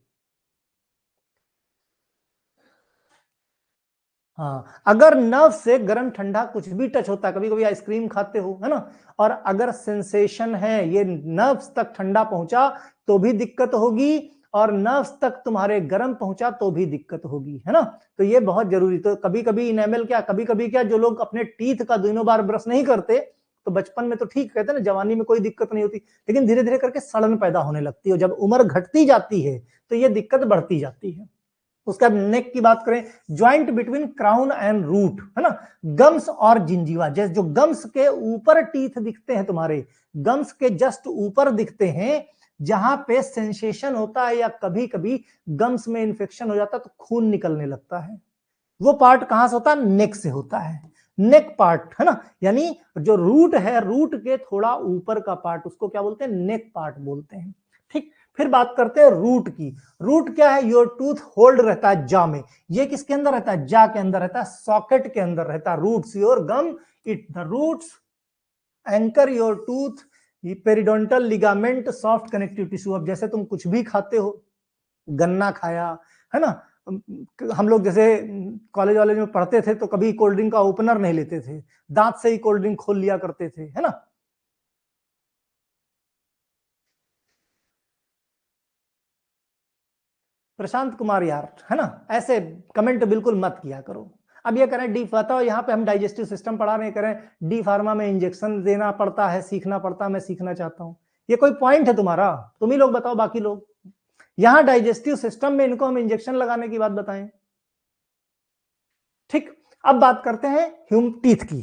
हाँ, अगर नर्व से गर्म ठंडा कुछ भी टच होता है, कभी कभी आइसक्रीम खाते हो, है ना, और अगर सेंसेशन है ये नर्व्स तक ठंडा पहुंचा तो भी दिक्कत होगी, और नर्व्स तक तुम्हारे गर्म पहुंचा तो भी दिक्कत होगी, है ना। तो ये बहुत जरूरी। तो कभी कभी इनेमल क्या, कभी कभी क्या, जो लोग अपने टीथ का दिनों बार ब्रश नहीं करते, तो बचपन में तो ठीक कहते हैं ना, जवानी में कोई दिक्कत नहीं होती, लेकिन धीरे धीरे करके सड़न पैदा होने लगती है। जब उम्र घटती जाती है तो ये दिक्कत बढ़ती जाती है। उसका नेक की बात करें, joint between crown and root, है ना, गम्स और जिंजीवा। जैसे जो गम्स के ऊपर टीथ दिखते हैं, तुम्हारे गम्स के जस्ट ऊपर दिखते हैं, जहां पे सेंसेशन होता है या कभी कभी गम्स में इंफेक्शन हो जाता है तो खून निकलने लगता है, वो पार्ट कहां से होता है? नेक से होता है। नेक पार्ट, है ना, यानी जो रूट है, रूट के थोड़ा ऊपर का पार्ट, उसको क्या बोलते हैं? नेक पार्ट बोलते हैं, ठीक। फिर बात करते हैं रूट की। रूट क्या है? योर टूथ होल्ड रहता है जा में। ये किसके अंदर रहता है? जा के अंदर रहता है, सॉकेट के अंदर रहता है। Roots your gum it, the roots anchor your tooth, periodontal ligament soft connective tissue. अब जैसे तुम कुछ भी खाते हो, गन्ना खाया, है ना, हम लोग जैसे कॉलेज वाले में पढ़ते थे तो कभी कोल्ड ड्रिंक का ओपनर नहीं लेते थे, दांत से ही कोल्ड ड्रिंक खोल लिया करते थे, है ना। प्रशांत कुमार यार, है ना, ऐसे कमेंट बिल्कुल मत किया करो। अब ये करें डी बताओ, यहाँ पे हम डाइजेस्टिव सिस्टम पढ़ा रहे करें डी फार्मा में इंजेक्शन देना पड़ता है, सीखना पड़ता है, मैं सीखना चाहता हूं, ये कोई पॉइंट है तुम्हारा? तुम ही लोग बताओ, बाकी लोग। यहां डाइजेस्टिव सिस्टम में इनको हम इंजेक्शन लगाने की बात बताएं। ठीक, अब बात करते हैं टीथ की।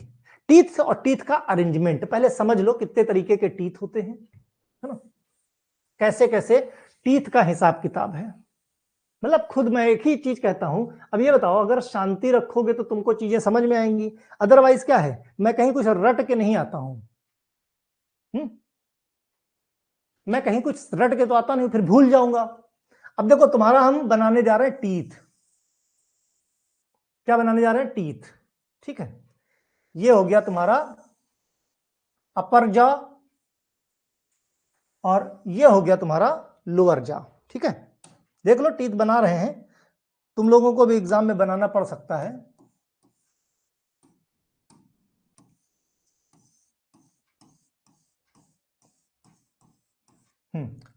टीथ और टीथ का अरेंजमेंट पहले समझ लो, कितने तरीके के टीथ होते हैं, है ना, कैसे कैसे टीथ का हिसाब किताब है। मतलब खुद मैं एक ही चीज कहता हूं, अब ये बताओ, अगर शांति रखोगे तो तुमको चीजें समझ में आएंगी, अदरवाइज क्या है, मैं कहीं कुछ रट के नहीं आता हूं। मैं कहीं कुछ रट के तो आता नहीं, फिर भूल जाऊंगा। अब देखो तुम्हारा हम बनाने जा रहे हैं टीथ। क्या बनाने जा रहे हैं? टीथ। ठीक है, ये हो गया तुम्हारा अपर जॉ और ये हो गया तुम्हारा लोअर जॉ। ठीक है, देख लो टीथ बना रहे हैं, तुम लोगों को भी एग्जाम में बनाना पड़ सकता है।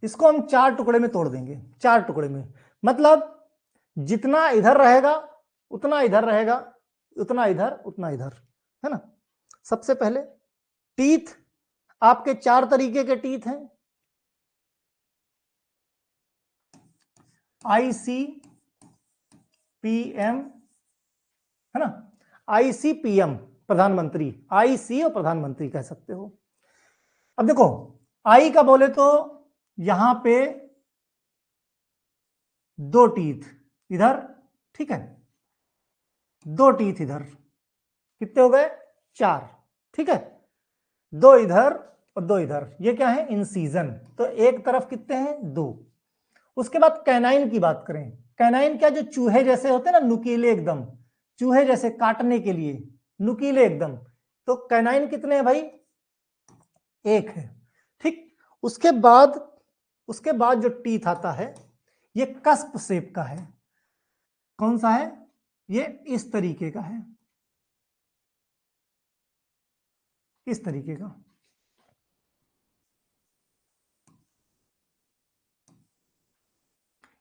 इसको हम 4 टुकड़े में तोड़ देंगे, 4 टुकड़े में, मतलब जितना इधर रहेगा उतना इधर रहेगा, उतना इधर उतना इधर, है ना। सबसे पहले टीथ, आपके 4 तरीके के टीथ हैं, ICPM, है ना, ICPM प्रधानमंत्री, IC और प्रधानमंत्री कह सकते हो। अब देखो आई का बोले तो यहां पे 2 टीथ इधर, ठीक है, 2 टीथ इधर, कितने हो गए? 4। ठीक है, 2 इधर और 2 इधर, ये क्या है? इंसीजन। तो एक तरफ कितने हैं? 2। उसके बाद कैनाइन की बात करें, कैनाइन क्या, जो चूहे जैसे होते हैं ना, नुकीले एकदम, चूहे जैसे काटने के लिए नुकीले एकदम, तो कैनाइन कितने हैं भाई? 1 है। ठीक, उसके बाद जो टीथ आता है ये कस्प शेप का है। कौन सा है? ये इस तरीके का है, इस तरीके का।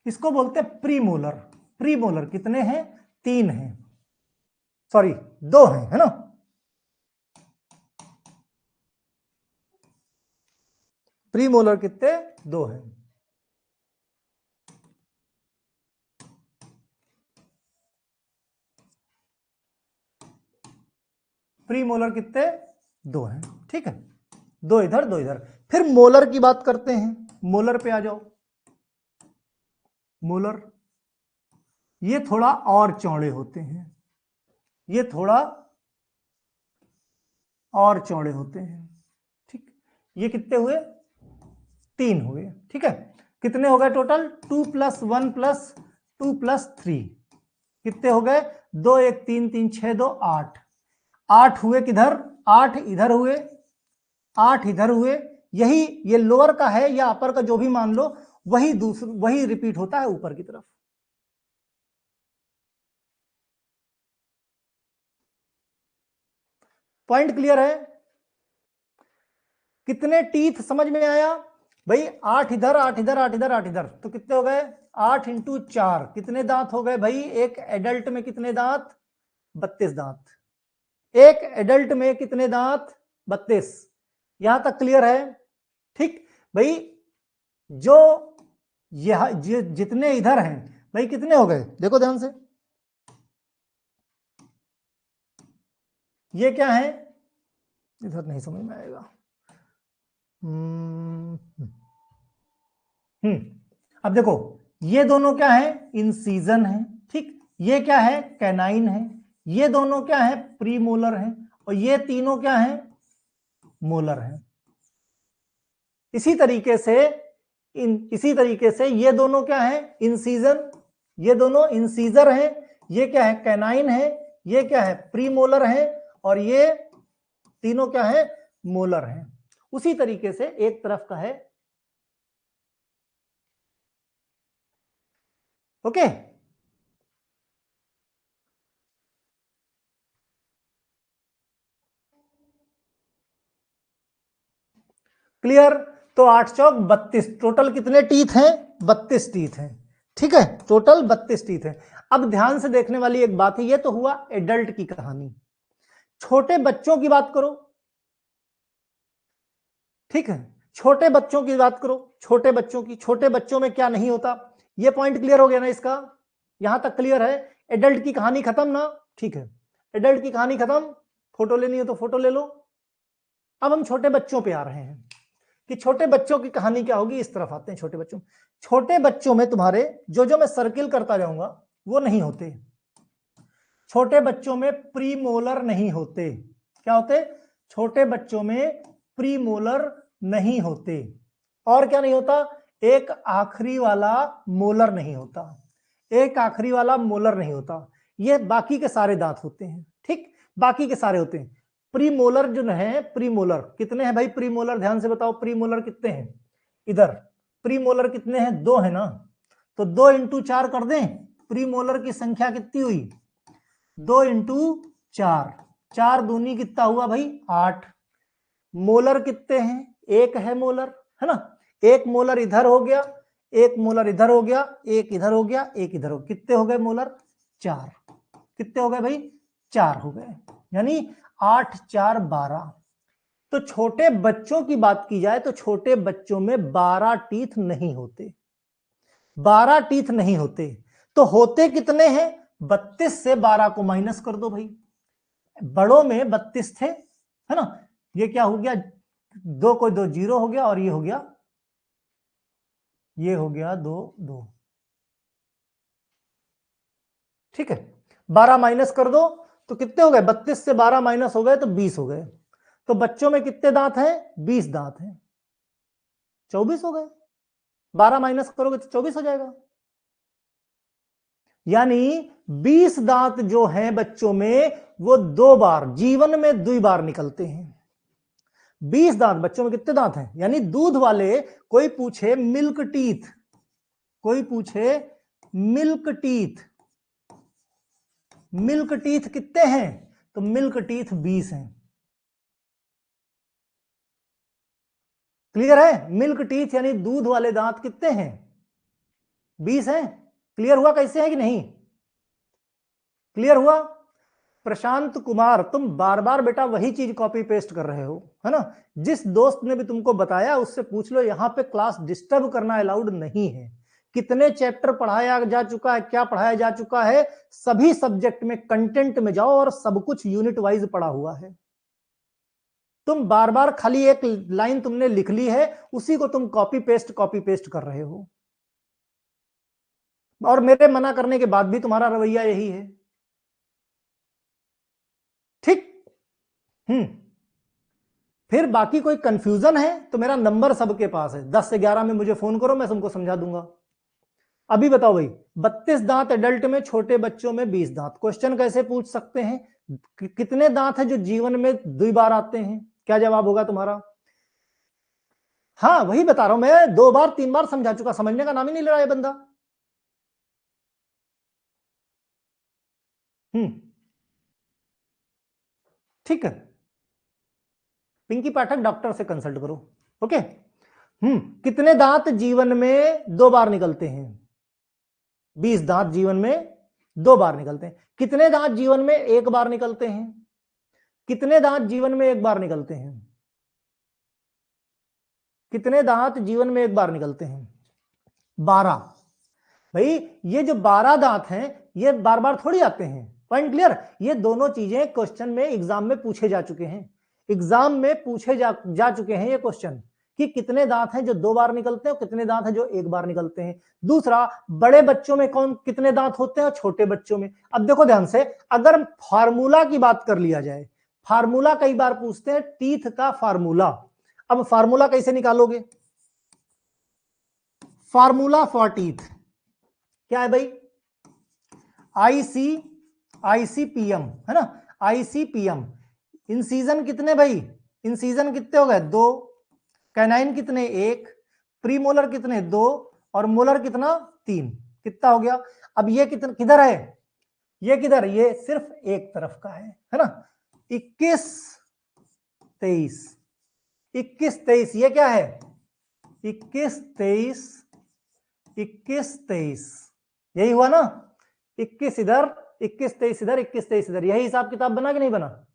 इसको बोलते हैं प्रीमोलर। प्रीमोलर कितने हैं? 3 हैं, सॉरी 2 हैं, है ना। प्रीमोलर कितने? 2 हैं। प्रीमोलर कितने? 2 हैं। ठीक है, 2 इधर 2 इधर। फिर मोलर की बात करते हैं, मोलर पे आ जाओ। मोलर ये थोड़ा और चौड़े होते हैं, ये थोड़ा और चौड़े होते हैं। ठीक, ये कितने हुए? 3 हुए। ठीक है, कितने हो गए टोटल? 2 + 1 + 2 + 3, कितने हो गए? 2 1 3 3 6 2 8। 8 हुए किधर? 8 इधर हुए, 8 इधर हुए। यही ये लोअर का है या अपर का, जो भी मान लो, वही रिपीट होता है ऊपर की तरफ। पॉइंट क्लियर है? कितने टीथ समझ में आया भाई? 8 इधर 8 इधर 8 इधर 8 इधर, तो कितने हो गए? 8 × 4, कितने दांत हो गए भाई? एक एडल्ट में कितने दांत? 32 दांत। एक एडल्ट में कितने दांत? 32। यहां तक क्लियर है? ठीक भाई, जो यह जितने इधर हैं भाई, कितने हो गए? देखो ध्यान से, ये क्या है? इधर नहीं समझ में आएगा। अब देखो, ये दोनों क्या है? इंसीजन है। ठीक, ये क्या है? कैनाइन है। ये दोनों क्या है? प्रीमोलर है। और ये तीनों क्या है? मोलर है। इसी तरीके से ये दोनों क्या है? इंसीजन। ये दोनों इंसीजर हैं। ये क्या है? कैनाइन है। ये क्या है? प्रीमोलर है। और ये तीनों क्या है? मोलर हैं। उसी तरीके से एक तरफ का है। Okay, clear? तो 8 चौक 32, टोटल कितने टीथ हैं? 32 टीथ हैं। ठीक है, टोटल 32 टीथ हैं। अब ध्यान से देखने वाली एक बात है, ये तो हुआ एडल्ट की कहानी। छोटे बच्चों की बात करो, ठीक है, छोटे बच्चों की बात करो, छोटे बच्चों की, छोटे बच्चों में क्या नहीं होता, ये पॉइंट क्लियर हो गया ना इसका, यहां तक क्लियर है। एडल्ट की कहानी खत्म ना, ठीक है, एडल्ट की कहानी खत्म, फोटो लेनी हो तो फोटो ले लो। अब हम छोटे बच्चों पे आ रहे हैं कि छोटे बच्चों की कहानी क्या होगी, इस तरफ आते हैं। छोटे बच्चों में तुम्हारे जो मैं सर्किल करता जाऊंगा वो नहीं होते। छोटे बच्चों में प्रीमोलर नहीं होते। क्या होते? छोटे बच्चों में प्रीमोलर नहीं होते। और क्या नहीं होता? एक आखिरी वाला मोलर नहीं होता। एक आखिरी वाला मोलर नहीं होता। ये बाकी के सारे दांत होते हैं, ठीक, बाकी के सारे होते हैं। प्रीमोलर जो है, प्रीमोलर कितने हैं भाई? प्रीमोलर ध्यान से बताओ, प्रीमोलर कितने हैं? इधर प्रीमोलर कितने हैं? 2 है ना, तो 2 इंटू 4 कर दें। प्रीमोलर की संख्या कितनी हुई? 2 इंटू 4, 4 दूनी कितना हुआ भाई? 8। मोलर कितने हैं? 1 है मोलर, है ना। 1 मोलर इधर हो गया, 1 मोलर इधर हो गया, 1 इधर हो गया, 1 इधर हो गया। कितने हो गए मोलर? 4। कितने हो गए भाई? 4 हो गए, यानी 8 4 12। तो छोटे बच्चों की बात की जाए तो छोटे बच्चों में 12 टीथ नहीं होते। 12 टीथ नहीं होते। तो होते कितने हैं? 32 से 12 को माइनस कर दो भाई। बड़ों में 32 थे, है ना। ये क्या हो गया? 2 को 2 0 हो गया, और ये हो गया 2 2, ठीक है। 12 माइनस कर दो तो कितने हो गए? 32 से 12 माइनस हो गए तो 20 हो गए। तो बच्चों में कितने दांत हैं? 20 दांत हैं, 24 हो गए। 12 माइनस करोगे तो 24 हो जाएगा। यानी 20 दांत जो हैं बच्चों में, वो 2 बार जीवन में 2 बार निकलते हैं। 20 दांत बच्चों में कितने दांत हैं? यानी दूध वाले, कोई पूछे मिल्क टीथ, कोई पूछे मिल्क टीथ, मिल्क टीथ कितने हैं? तो मिल्क टीथ 20 हैं। क्लियर है? मिल्क टीथ यानी दूध वाले दांत कितने हैं? 20 हैं। क्लियर हुआ कैसे है कि नहीं? क्लियर हुआ? प्रशांत कुमार, तुम बार बार बेटा वही चीज कॉपी पेस्ट कर रहे हो, है ना। जिस दोस्त ने भी तुमको बताया उससे पूछ लो, यहां पे क्लास डिस्टर्ब करना अलाउड नहीं है। कितने चैप्टर पढ़ाया जा चुका है, क्या पढ़ाया जा चुका है, सभी सब्जेक्ट में कंटेंट में जाओ और सब कुछ यूनिट वाइज पढ़ा हुआ है। तुम बार बार खाली एक लाइन तुमने लिख ली है, उसी को तुम कॉपी पेस्ट कर रहे हो, और मेरे मना करने के बाद भी तुम्हारा रवैया यही है, ठीक। फिर बाकी कोई कंफ्यूजन है तो मेरा नंबर सबके पास है, 10 से 11 में मुझे फोन करो, मैं तुमको समझा दूंगा। अभी बताओ भाई, 32 दांत एडल्ट में, छोटे बच्चों में 20 दांत। क्वेश्चन कैसे पूछ सकते हैं? कितने दांत हैं जो जीवन में 2 बार आते हैं? क्या जवाब होगा तुम्हारा? हाँ वही बता रहा हूं मैं, 2 बार 3 बार समझा चुका, समझने का नाम ही नहीं ले रहा है बंदा। ठीक है, पिंकी पाठक डॉक्टर से कंसल्ट करो, ओके। कितने दांत जीवन में 2 बार निकलते हैं? 20 दांत जीवन में 2 बार निकलते हैं। कितने दांत जीवन में 1 बार निकलते हैं? कितने दांत जीवन में 1 बार निकलते हैं? कितने दांत जीवन में 1 बार निकलते हैं? 12। भाई ये जो 12 दांत हैं, ये बार बार थोड़ी आते हैं। Point clear? ये दोनों चीजें क्वेश्चन में एग्जाम में पूछे जा चुके हैं, एग्जाम में पूछे जा चुके हैं ये क्वेश्चन, कि कितने दांत हैं जो 2 बार निकलते हैं और कितने दांत हैं जो 1 बार निकलते हैं। दूसरा, बड़े बच्चों में कौन कितने दांत होते हैं और छोटे बच्चों में। अब देखो ध्यान से, अगर फार्मूला की बात कर लिया जाए, फार्मूला कई बार पूछते हैं, टीथ का फार्मूला। अब फार्मूला कैसे निकालोगे? फार्मूला फॉर टीथ क्या है भाई? आईसीपीएम, है ना, आईसीपीएम। इंसीजन कितने भाई? इंसीजन कितने हो गए? 2। कैनाइन कितने? 1। प्रीमोलर कितने? 2। और मोलर कितना? 3। कितना हो गया? अब ये कितना किधर है? ये किधर? ये सिर्फ एक तरफ का है ना। 21 23, 21 23, ये क्या है? 21 23, 21 23, यही हुआ ना। 21 इधर, 21 23 इधर, 21 23 इधर, यही हिसाब किताब बना कि नहीं बना?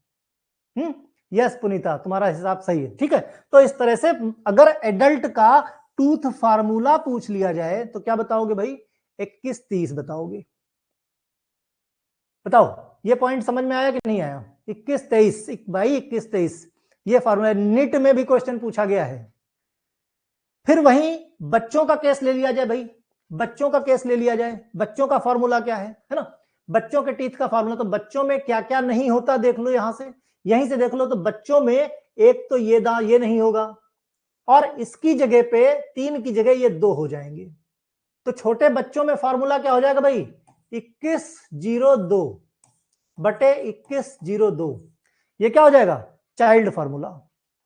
यस पुनीता, तुम्हारा हिसाब सही है, ठीक है। तो इस तरह से अगर एडल्ट का टूथ फार्मूला पूछ लिया जाए तो क्या बताओगे भाई? 21 30 बताओगे। बताओ, ये पॉइंट समझ में आया कि नहीं आया? 21 23 भाई, 21 23 ये फार्मूला नीट में भी क्वेश्चन पूछा गया है। फिर वहीं बच्चों का केस ले लिया जाए भाई, बच्चों का केस ले लिया जाए। बच्चों का फार्मूला क्या है ना? बच्चों के टीथ का फार्मूला, तो बच्चों में क्या क्या नहीं होता देख लो, यहां से यहीं से देख लो। तो बच्चों में एक तो ये नहीं होगा, और इसकी जगह पे 3 की जगह ये 2 हो जाएंगे। तो छोटे बच्चों में फार्मूला क्या हो जाएगा भाई? 2102 बटे 2102, ये क्या हो जाएगा? Child formula.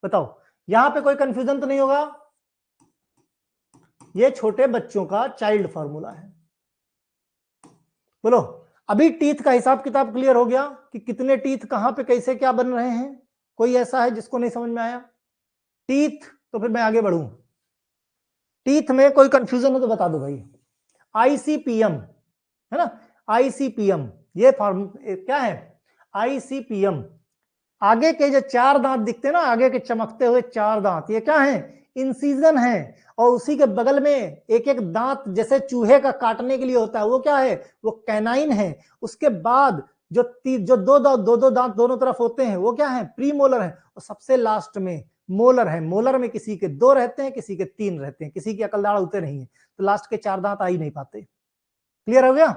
बताओ, यहां पे कोई कंफ्यूजन तो नहीं होगा? ये छोटे बच्चों का चाइल्ड फार्मूला है। बोलो, अभी टीथ का हिसाब किताब क्लियर हो गया कि कितने टीथ कहां पे कैसे क्या बन रहे हैं? कोई ऐसा है जिसको नहीं समझ में आया? टीथ, तो फिर मैं आगे बढ़ूं। टीथ में कोई कंफ्यूजन हो तो बता दो भाई। आईसीपीएम है ना, आईसीपीएम ये फॉर्म क्या है? आईसीपीएम, आगे के जो 4 दांत दिखते हैं ना, आगे के चमकते हुए 4 दांत, ये क्या है? इंसिजन है। और उसी के बगल में एक एक दांत जैसे चूहे का काटने के लिए होता है, वो क्या है? वो कैनाइन है। उसके बाद जो दो दांत दोनों तरफ होते हैं, वो क्या है? प्रीमोलर है। और सबसे लास्ट में मोलर है। मोलर में किसी के 2 रहते हैं, किसी के 3 रहते हैं, किसी की अकलदाड़ होते नहीं है, तो लास्ट के 4 दांत आ ही नहीं पाते। क्लियर हो गया?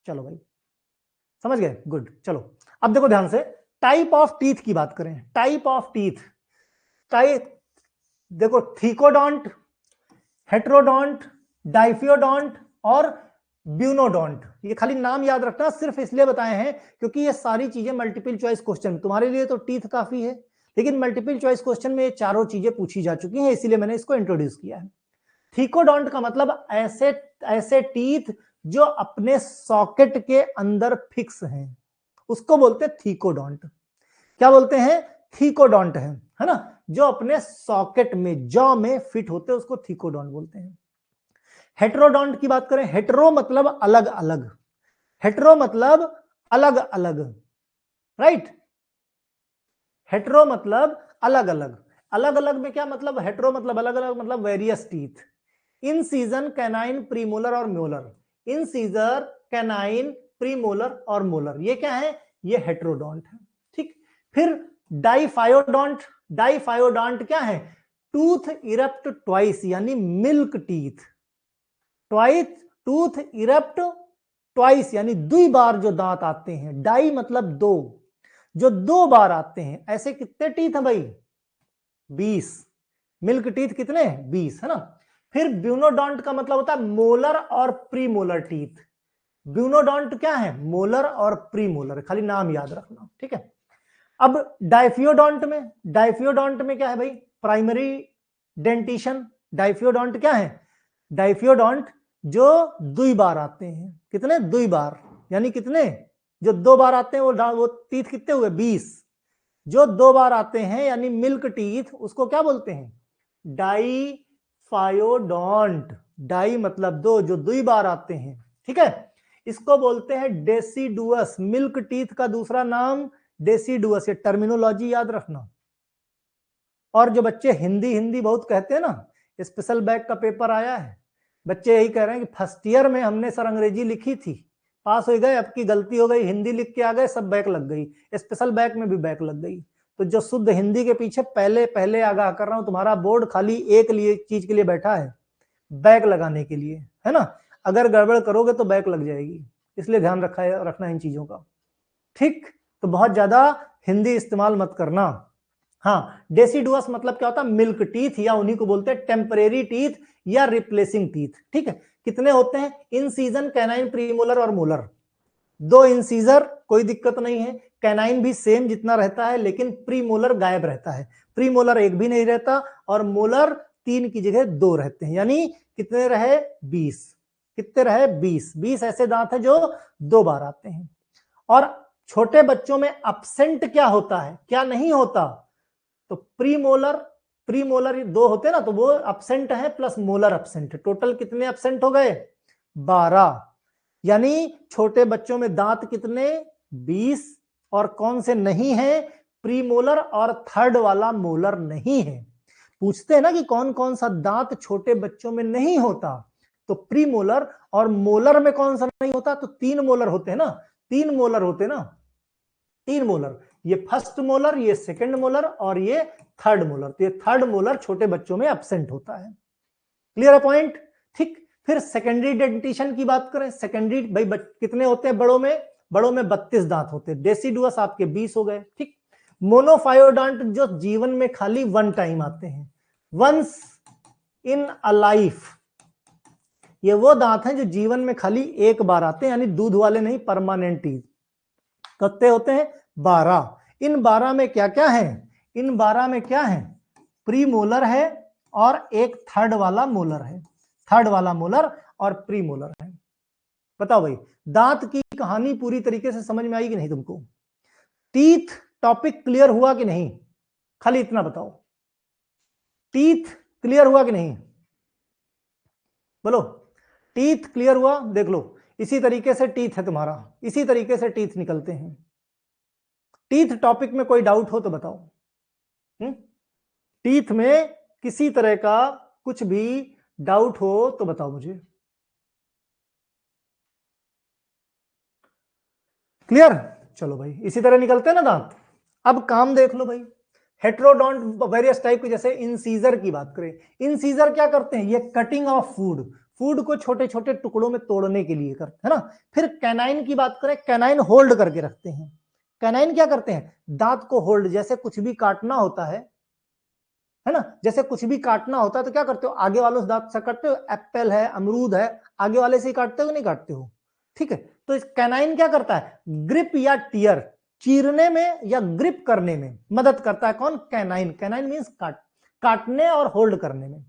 चलो भाई, समझ गए? गुड। चलो अब देखो ध्यान से, टाइप ऑफ टीथ की बात करें। टाइप ऑफ टीथ, टाइप देखो, थीकोडोंट, हेट्रोडोंट, डाइफियोडोंट और ब्यूनोडोंट। ये खाली नाम याद रखना, सिर्फ इसलिए बताए हैं क्योंकि ये सारी चीजें मल्टीपल चॉइस क्वेश्चन, तुम्हारे लिए तो टीथ काफी है, लेकिन मल्टीपल चॉइस क्वेश्चन में ये चारों चीजें पूछी जा चुकी हैं, इसीलिए मैंने इसको इंट्रोड्यूस किया है। थीकोडोंट का मतलब ऐसे ऐसे टीथ जो अपने सॉकेट के अंदर फिक्स हैं, उसको बोलते हैं थीकोडोंट। क्या बोलते हैं? थीकोडोंट है ना, जो अपने सॉकेट में, जॉ में फिट होते हैं, उसको थीकोडोंट बोलते हैं। हेट्रोडोंट की बात करें, हेट्रो मतलब अलग अलग, हेट्रो मतलब अलग अलग, राइट? हेट्रो मतलब अलग अलग। अलग अलग में क्या मतलब? हेट्रो मतलब अलग अलग, मतलब वेरियस टीथ। इन सीजन, कैनाइन, प्रीमोलर और मोलर। इन सीजर, कैनाइन, प्रीमोलर और मोलर, ये क्या है? ये हेट्रोडोंट है। ठीक। फिर डाइफायोडोंट, डाइफायोडोंट क्या है? टूथ इरप्ट ट्वाइस, यानी milk teeth. Twice, tooth erupt twice, यानी 2 बार जो दांत आते हैं। डाई मतलब 2, जो 2 बार आते हैं। ऐसे कितने टीथ हैं भाई? 20। मिल्क टीथ कितने? 20, है ना। फिर ब्यूनोडोंट का मतलब होता है मोलर और प्रीमोलर टीथ। ब्यूनोडोंट क्या है? मोलर और प्रीमोलर, खाली नाम याद रखना, ठीक है। अब डाइफियोडोंट में, डाइफियोडोंट में क्या है भाई? Primary dentition. डाइफियोडोंट क्या है? डाइफियोडोंट जो 2 बार आते हैं। कितने? 2 बार, यानी कितने? जो 2 बार आते हैं वो टीथ कितने हुए? 20। जो 2 बार आते हैं यानी मिल्क टीथ, उसको क्या बोलते हैं? डाइफायोडोंट। डाई मतलब 2, जो 2 बार आते हैं, ठीक है। इसको बोलते हैं डेसिडुअस। मिल्क टीथ का दूसरा नाम डेसिडुअस। ये टर्मिनोलॉजी याद रखना। और जो बच्चे हिंदी हिंदी बहुत कहते हैं ना, स्पेशल बैक का पेपर आया है, बच्चे यही कह रहे हैं कि फर्स्ट ईयर में हमने सर अंग्रेजी लिखी थी, पास हो गए, अब की गलती हो गई, हिंदी लिख के आ गए, सब बैक लग गई, स्पेशल बैक में भी बैक लग गई। तो जो शुद्ध हिंदी के पीछे पहले पहले आगाह कर रहा हूं, तुम्हारा बोर्ड खाली एक लिए चीज के लिए बैठा है, बैक लगाने के लिए, है ना। अगर गड़बड़ करोगे तो बैक लग जाएगी, इसलिए ध्यान रखना इन चीजों का, ठीक। तो बहुत ज्यादा हिंदी इस्तेमाल मत करना। हाँ, डेसिडुअस मतलब क्या होता है? मिल्क टीथ, या उन्हीं को बोलते हैं टेम्परेरी टीथ या रिप्लेसिंग टीथ, ठीक है। कितने होते हैं? इन सीजन, कैनाइन, प्रीमोलर और मोलर। 2 इंसीजर, कोई दिक्कत नहीं है। कैनाइन भी सेम जितना रहता है, लेकिन प्रीमोलर गायब रहता है। प्रीमोलर एक भी नहीं रहता, और मोलर 3 की जगह 2 रहते हैं, यानी कितने रहे? 20। कितने रहे? 20। 20 ऐसे दांत है जो 2 बार आते हैं। और छोटे बच्चों में अपसेंट क्या होता है, क्या नहीं होता? तो प्रीमोलर, प्रीमोलर 2 होते ना, तो वो अपसेंट है, प्लस मोलर अपसेंट है। टोटल कितने अपसेंट हो गए? 12। यानी छोटे बच्चों में दांत कितने 20, और कौन से नहीं है, प्रीमोलर और थर्ड वाला मोलर नहीं है। पूछते हैं ना कि कौन कौन सा दांत छोटे बच्चों में नहीं होता, तो प्रीमोलर और मोलर में कौन सा नहीं होता, तो 3 मोलर होते हैं ना, 3 मोलर होते हैं ना, 3 मोलर, ये फर्स्ट मोलर, ये सेकंड मोलर और ये थर्ड मोलर। तो ये थर्ड मोलर छोटे बच्चों में एब्सेंट होता है। क्लियर है पॉइंट? ठीक। फिर सेकेंडरी डेंटिशन की बात करें, सेकेंडरी भाई कितने होते हैं बड़ों में, बड़ों में 32 दांत होते हैं, डेसिडुअस आपके 20 हो गए। ठीक। मोनोफायोडांट जो जीवन में खाली 1 टाइम आते हैं, वंस इन अ लाइफ, ये वो दांत हैं जो जीवन में खाली एक बार आते हैं, यानी दूध वाले नहीं, परमानेंट टीथ। कितने होते हैं 12। इन 12 में क्या क्या है, इन 12 में क्या है, प्रीमोलर है और एक थर्ड वाला मोलर है, थर्ड वाला मोलर और प्रीमोलर है। बताओ भाई, दांत की कहानी पूरी तरीके से समझ में आई कि नहीं तुमको? टीथ टॉपिक क्लियर हुआ कि नहीं? खाली इतना बताओ, टीथ क्लियर हुआ कि नहीं? बोलो, टीथ क्लियर हुआ? देख लो, इसी तरीके से टीथ है तुम्हारा, इसी तरीके से टीथ निकलते हैं। टीथ टॉपिक में कोई डाउट हो तो बताओ। टीथ में किसी तरह का कुछ भी डाउट हो तो बताओ मुझे। क्लियर? चलो भाई, इसी तरह निकलते हैं ना दांत। अब काम देख लो भाई, हेट्रोडोंट वेरियस टाइप के, जैसे इंसीजर की बात करें, इंसीजर क्या करते हैं, ये कटिंग ऑफ फूड, फूड को छोटे छोटे टुकड़ों में तोड़ने के लिए करते हैं ना। फिर कैनाइन की बात करें, कैनाइन होल्ड करके रखते हैं। कैनाइन क्या करते हैं, दांत को होल्ड, जैसे कुछ भी काटना होता है ना, जैसे कुछ भी काटना होता है तो क्या करते हो, आगे वालों से दांत से काटते हो, एप्पल है, अमरूद है, आगे वाले से ही काटते हो नहीं काटते हो? ठीक है, तो इस कैनाइन क्या करता है, ग्रिप या टियर, चीरने में या ग्रिप करने में मदद करता है। कौन? कैनाइन। कैनाइन मींस काटने और होल्ड करने में।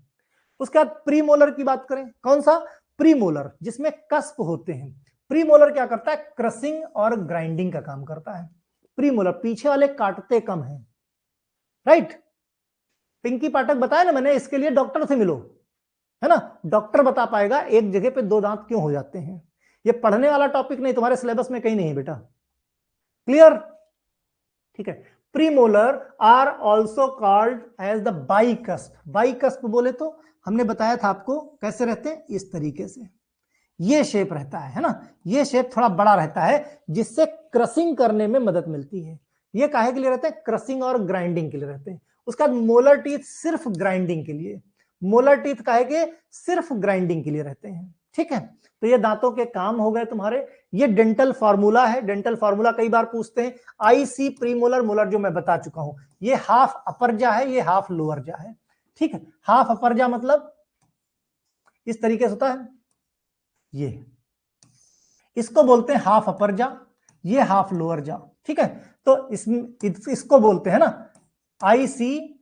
उसके बाद प्रीमोलर की बात करें, कौन सा? प्रीमोलर, जिसमें कस्प होते हैं। प्रीमोलर क्या करता है, क्रसिंग और ग्राइंडिंग का काम करता है। प्रीमोलर, पीछे वाले काटते कम है, राइट? पिंकी पाठक बताया ना मैंने, इसके लिए डॉक्टर से मिलो, है ना, डॉक्टर बता पाएगा एक जगह पे 2 दांत क्यों हो जाते हैं। ये पढ़ने वाला टॉपिक नहीं, तुम्हारे सिलेबस में कहीं नहीं है बेटा। क्लियर? ठीक है। Premolar are also called as the bicusp. Bicusp बोले तो हमने बताया था आपको कैसे रहते हैं, इस तरीके से ये शेप रहता है ना, ये शेप थोड़ा बड़ा रहता है, जिससे क्रसिंग करने में मदद मिलती है। ये काहे के लिए रहते हैं, क्रसिंग और ग्राइंडिंग के लिए रहते हैं। उसका मोलर टीथ सिर्फ ग्राइंडिंग के लिए, मोलर टीथ काहे के, सिर्फ ग्राइंडिंग के लिए रहते हैं। ठीक है, तो ये दांतों के काम हो गए तुम्हारे। ये डेंटल फार्मूला है, डेंटल फार्मूला कई बार पूछते हैं। आईसी प्रीमोलर मोलर जो मैं बता चुका हूं, ये हाफ अपर जा है, ये हाफ लोअर जा है। ठीक है, हाफ अपर जा मतलब इस तरीके से होता है, ये इसको बोलते हैं हाफ अपर जा, ये हाफ लोअर जा। ठीक है, तो इसको बोलते हैं ना आईसीपीएम,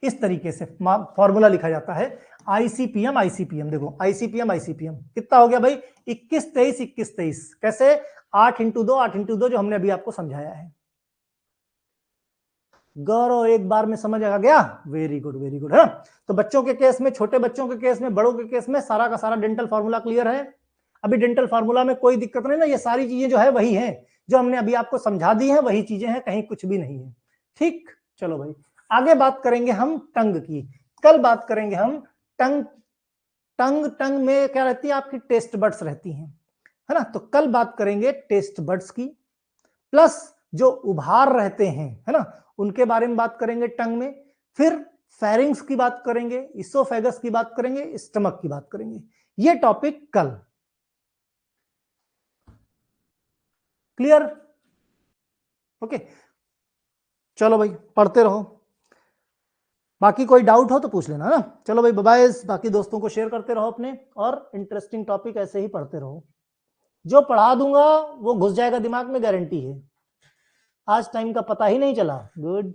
इस तरीके से फॉर्मूला लिखा जाता है, आईसीपीएम आईसीपीएम। देखो आईसीपीएम आईसीपीएम कितना हो गया भाई, 21 23 21 23, कैसे 8 इंटू 2 8 इंटू 2, जो हमने अभी आपको समझाया है। गौरव एक बार में समझ आ गया, वेरी गुड वेरी गुड, है ना। तो बच्चों के केस में, छोटे बच्चों के केस में, बड़ों के केस में सारा का सारा डेंटल फार्मूला क्लियर है। अभी डेंटल फार्मूला में कोई दिक्कत नहीं ना, ये सारी चीजें जो है वही है जो हमने अभी आपको समझा दी है, वही चीजें हैं, कहीं कुछ भी नहीं है। ठीक, चलो भाई आगे बात करेंगे हम टंग की। कल बात करेंगे हम टंग। टंग टंग में क्या रहती है आपकी, टेस्ट बड्स रहती हैं, है ना। तो कल बात करेंगे टेस्ट बड्स की, प्लस जो उभार रहते हैं, है ना, उनके बारे में बात करेंगे टंग में। फिर फेरिंग्स की बात करेंगे, इसोफेगस की बात करेंगे, स्टमक की बात करेंगे। ये टॉपिक कल। क्लियर? ओके, चलो भाई पढ़ते रहो, बाकी कोई डाउट हो तो पूछ लेना ना। चलो भाई बाय, बाकी दोस्तों को शेयर करते रहो अपने, और इंटरेस्टिंग टॉपिक ऐसे ही पढ़ते रहो। जो पढ़ा दूंगा वो घुस जाएगा दिमाग में, गारंटी है। आज टाइम का पता ही नहीं चला। गुड।